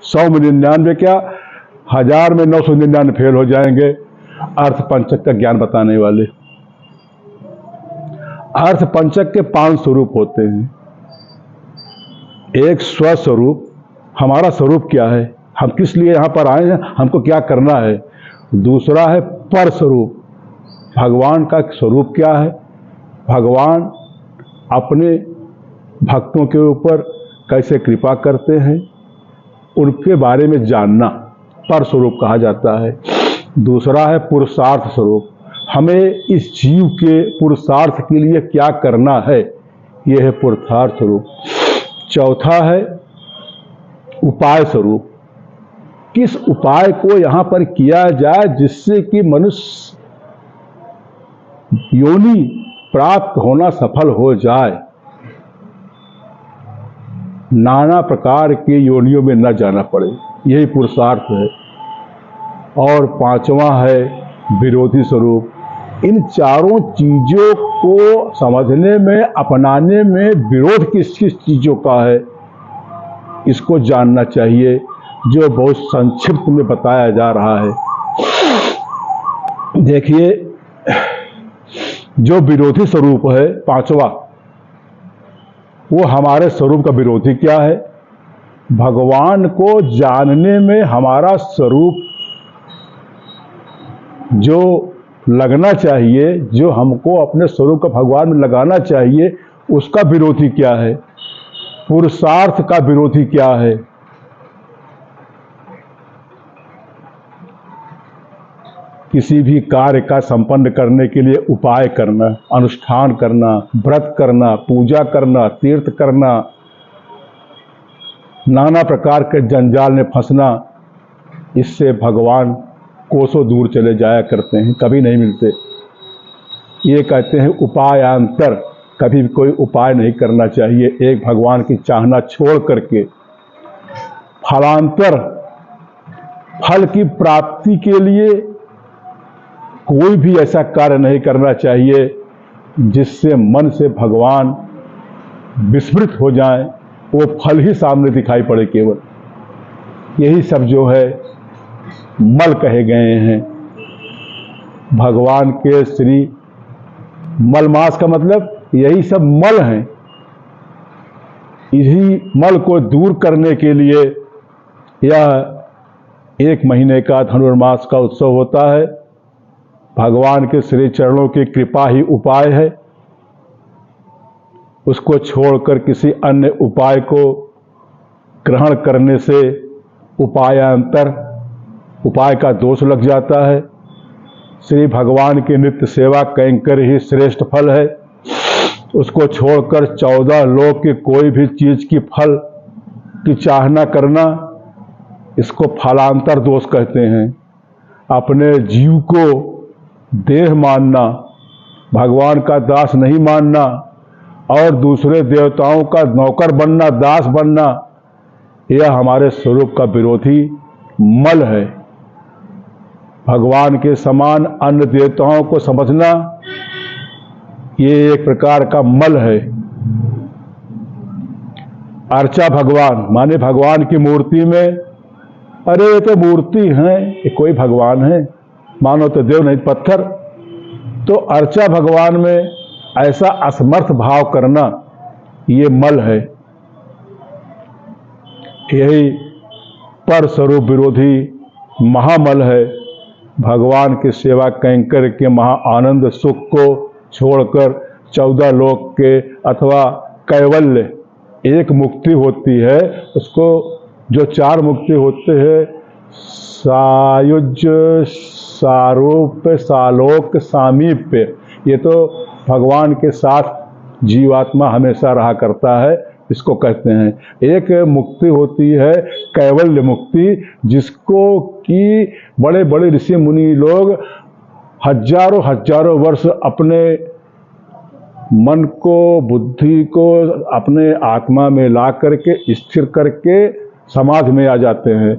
Speaker 1: 100 में 99 क्या, 1000 में 999 फेल हो जाएंगे अर्थ पंचक का ज्ञान बताने वाले। अर्थ पंचक के 5 स्वरूप होते हैं। एक स्वस्वरूप, हमारा स्वरूप क्या है, हम किस लिए यहाँ पर आए हैं, हमको क्या करना है। दूसरा है पर स्वरूप, भगवान का स्वरूप क्या है, भगवान अपने भक्तों के ऊपर कैसे कृपा करते हैं, उनके बारे में जानना पर स्वरूप कहा जाता है। दूसरा है पुरुषार्थ स्वरूप, हमें इस जीव के पुरुषार्थ के लिए क्या करना है, यह है पुरुषार्थ स्वरूप। चौथा है उपाय स्वरूप, किस उपाय को यहाँ पर किया जाए जिससे कि मनुष्य योनि प्राप्त होना सफल हो जाए, नाना प्रकार के योनियों में न जाना पड़े, यही पुरुषार्थ है। और 5वां है विरोधी स्वरूप। इन चारों चीजों को समझने में, अपनाने में विरोध किस किस चीजों का है, इसको जानना चाहिए, जो बहुत संक्षिप्त में बताया जा रहा है। देखिए, जो विरोधी स्वरूप है 5वां, वो हमारे स्वरूप का विरोधी क्या है। भगवान को जानने में हमारा स्वरूप जो लगना चाहिए, जो हमको अपने स्वरूप का भगवान में लगाना चाहिए, उसका विरोधी क्या है, पुरुषार्थ का विरोधी क्या है। किसी भी कार्य का संपन्न करने के लिए उपाय करना, अनुष्ठान करना, व्रत करना, पूजा करना, तीर्थ करना, नाना प्रकार के जंजाल में फंसना, इससे भगवान कोसों दूर चले जाया करते हैं, कभी नहीं मिलते। ये कहते हैं उपायांतर, कभी भी कोई उपाय नहीं करना चाहिए एक भगवान की चाहना छोड़ करके। फलांतर, फल की प्राप्ति के लिए कोई भी ऐसा कार्य नहीं करना चाहिए जिससे मन से भगवान विस्मृत हो जाए, वो फल ही सामने दिखाई पड़े केवल। यही सब जो है मल कहे गए हैं। भगवान के श्री मलमास का मतलब यही सब मल हैं। इसी मल को दूर करने के लिए यह 1 महीने का धनुर्मास का उत्सव होता है। भगवान के श्री चरणों की कृपा ही उपाय है। उसको छोड़कर किसी अन्य उपाय को ग्रहण करने से उपायांतर, उपाय का दोष लग जाता है। श्री भगवान की नित्य सेवा कैंकर ही श्रेष्ठ फल है। उसको छोड़कर 14 लोक की कोई भी चीज की फल की चाहना करना, इसको फलांतर दोष कहते हैं। अपने जीव को देह मानना, भगवान का दास नहीं मानना और दूसरे देवताओं का नौकर बनना, दास बनना, यह हमारे स्वरूप का विरोधी मल है। भगवान के समान अन्य देवताओं को समझना, ये एक प्रकार का मल है। अर्चा भगवान माने भगवान की मूर्ति में, अरे ये तो मूर्ति है, ये कोई भगवान है, मानो तो देव नहीं पत्थर। तो अर्चा भगवान में ऐसा असमर्थ भाव करना, ये मल है। यही पर स्वरूप विरोधी महामल है। भगवान की सेवा कैंकर के महा आनंद सुख को छोड़कर 14 लोक के अथवा कैवल्य, एक मुक्ति होती है, उसको जो 4 मुक्ति होते हैं, सायुज्य, सारूप्य, सालोक, सामीप्य, ये तो भगवान के साथ जीवात्मा हमेशा रहा करता है, इसको कहते हैं। एक मुक्ति होती है कैवल्य मुक्ति, जिसको कि बड़े बड़े ऋषि मुनि लोग हजारों हजारों वर्ष अपने मन को, बुद्धि को अपने आत्मा में ला करके स्थिर करके समाधि में आ जाते हैं।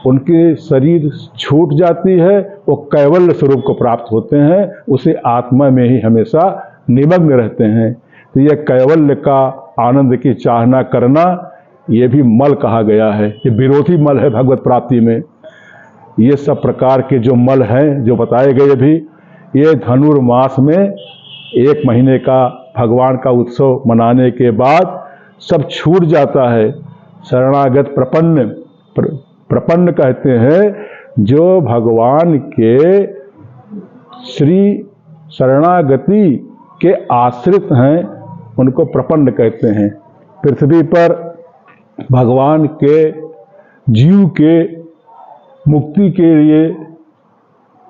Speaker 1: उनकी शरीर छूट जाती है, वो कैवल्य स्वरूप को प्राप्त होते हैं, उसे आत्मा में ही हमेशा निमग्न रहते हैं। तो यह कैवल्य का आनंद की चाहना करना, ये भी मल कहा गया है। ये विरोधी मल है भगवत प्राप्ति में। ये सब प्रकार के जो मल हैं जो बताए गए भी, ये धनुर्मास में 1 महीने का भगवान का उत्सव मनाने के बाद सब छूट जाता है। शरणागत प्रपन्न कहते हैं जो भगवान के श्री शरणागति के आश्रित हैं, उनको प्रपन्न कहते हैं। पृथ्वी पर भगवान के जीव के मुक्ति के लिए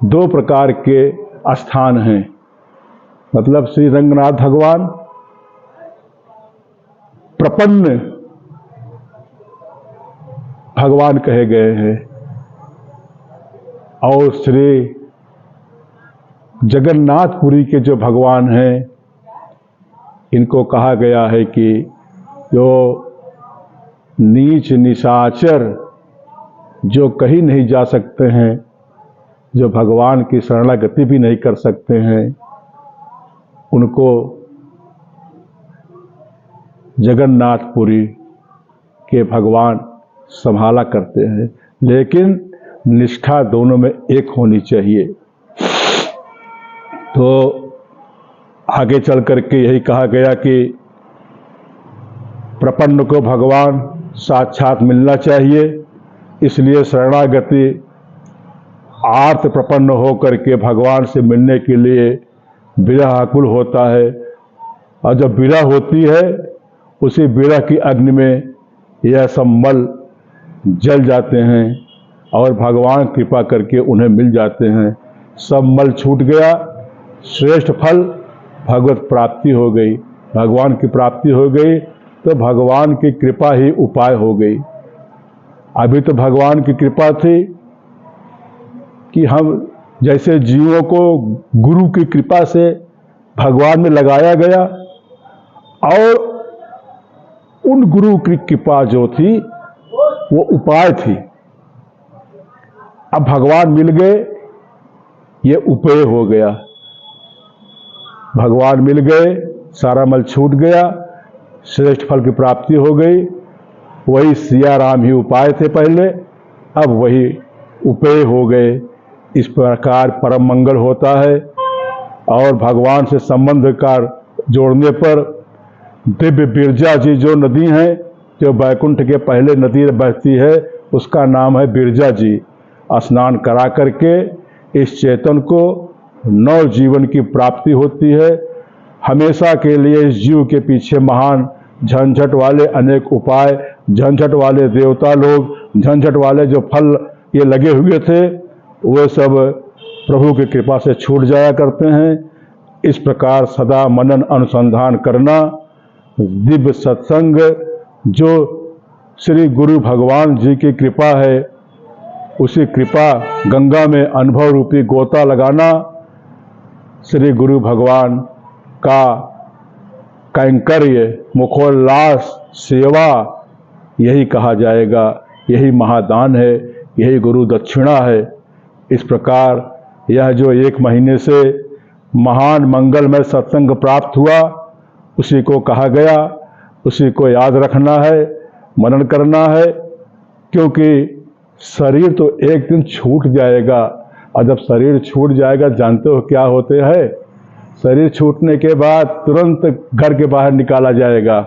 Speaker 1: 2 प्रकार के स्थान हैं। मतलब श्री रंगनाथ भगवान प्रपन्न भगवान कहे गए हैं, और श्री जगन्नाथपुरी के जो भगवान हैं, इनको कहा गया है कि जो नीच निशाचर जो कहीं नहीं जा सकते हैं, जो भगवान की शरणागति भी नहीं कर सकते हैं, उनको जगन्नाथपुरी के भगवान संभाला करते हैं। लेकिन निष्ठा दोनों में एक होनी चाहिए। तो आगे चल करके यही कहा गया कि प्रपन्न को भगवान साक्षात मिलना चाहिए, इसलिए शरणागति आर्त प्रपन्न होकर के भगवान से मिलने के लिए विरह आकुल होता है। और जब विरह होती है, उसी विरह की अग्नि में यह सब मल जल जाते हैं और भगवान कृपा करके उन्हें मिल जाते हैं। सब मल छूट गया, श्रेष्ठ फल भगवत प्राप्ति हो गई, भगवान की प्राप्ति हो गई। तो भगवान की कृपा ही उपाय हो गई। अभी तो भगवान की कृपा थी कि हम जैसे जीवों को गुरु की कृपा से भगवान में लगाया गया, और उन गुरु की कृपा जो थी वो उपाय थी। अब भगवान मिल गए, ये उपेय हो गया। भगवान मिल गए, सारा मल छूट गया, श्रेष्ठ फल की प्राप्ति हो गई। वही सिया राम ही उपाय थे पहले, अब वही उपेय हो गए। इस प्रकार परम मंगल होता है। और भगवान से संबंध का जोड़ने पर दिव्य बिरजा जी जो नदी है, जो बैकुंठ के पहले नदी बहती है, उसका नाम है बिरजा जी। स्नान करा करके इस चेतन को नव जीवन की प्राप्ति होती है। हमेशा के लिए इस जीव के पीछे महान झंझट वाले अनेक उपाय, झंझट वाले देवता लोग, झंझट वाले जो फल ये लगे हुए थे, वो सब प्रभु की कृपा से छूट जाया करते हैं। इस प्रकार सदा मनन अनुसंधान करना, दिव्य सत्संग जो श्री गुरु भगवान जी की कृपा है, उसी कृपा गंगा में अनुभव रूपी गोता लगाना, श्री गुरु भगवान का कैंकर्य, मुखोल्लास, सेवा, यही कहा जाएगा। यही महादान है, यही गुरु दक्षिणा है। इस प्रकार यह जो 1 महीने से महान मंगलमय सत्संग प्राप्त हुआ, उसी को कहा गया, उसी को याद रखना है, मनन करना है। क्योंकि शरीर तो एक दिन छूट जाएगा, और जब शरीर छूट जाएगा, जानते हो क्या होते हैं? शरीर छूटने के बाद तुरंत घर के बाहर निकाला जाएगा।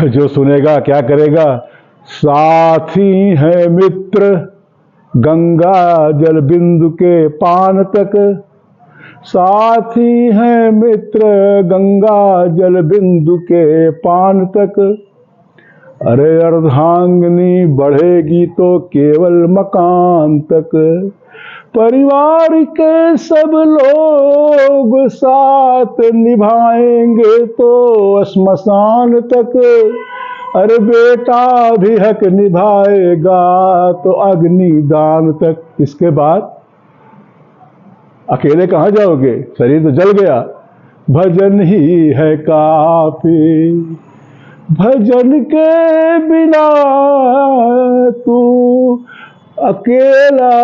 Speaker 1: जो सुनेगा क्या करेगा? साथी है मित्र गंगा जल बिंदु के पान तक, साथी है मित्र गंगा जल बिंदु के पान तक। अरे अर्धांगिनी बढ़ेगी तो केवल मकान तक, परिवार के सब लोग साथ निभाएंगे तो श्मशान तक, अरे बेटा भी हक निभाएगा तो अग्निदान तक। इसके बाद अकेले कहाँ जाओगे, शरीर तो जल गया। भजन ही है काफी, भजन के बिना तू अकेला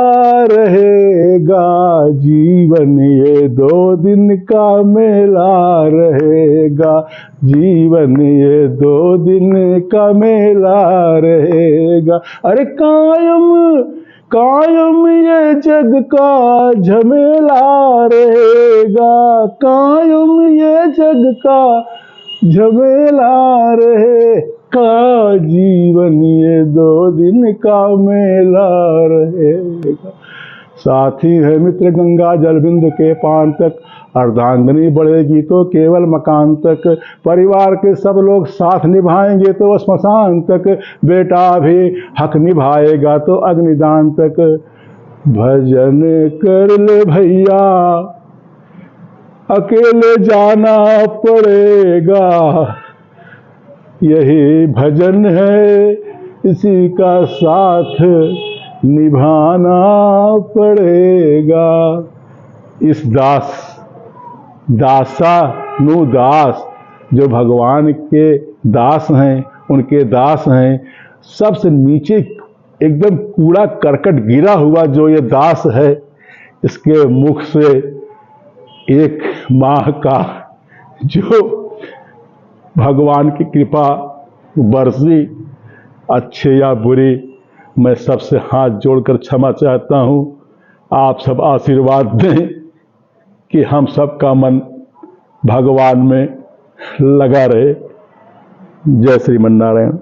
Speaker 1: रहेगा, जीवन ये 2 दिन का मेला रहेगा, जीवन ये 2 दिन का मेला रहेगा। अरे कायम ये जग का झमेला रहेगा, कायम ये जग का झमेला रहेगा, जीवन ये 2 दिन का मेला रहेगा। साथी है मित्र गंगा जल बिंदु के पान तक, अर्धांगिनी बढ़ेगी तो केवल मकान तक, परिवार के सब लोग साथ निभाएंगे तो श्मशान तक, बेटा भी हक निभाएगा तो अग्निदान तक। भजन कर ले भैया अकेले जाना पड़ेगा, यही भजन है इसी का साथ निभाना पड़ेगा। इस दास जो भगवान के दास हैं, उनके दास हैं, सबसे नीचे एकदम कूड़ा करकट गिरा हुआ जो ये दास है, इसके मुख से 1 माह का जो भगवान की कृपा बरसी, अच्छे या बुरी, मैं सबसे हाथ जोड़कर क्षमा चाहता हूँ। आप सब आशीर्वाद दें कि हम सब का मन भगवान में लगा रहे। जय श्रीमन नारायण।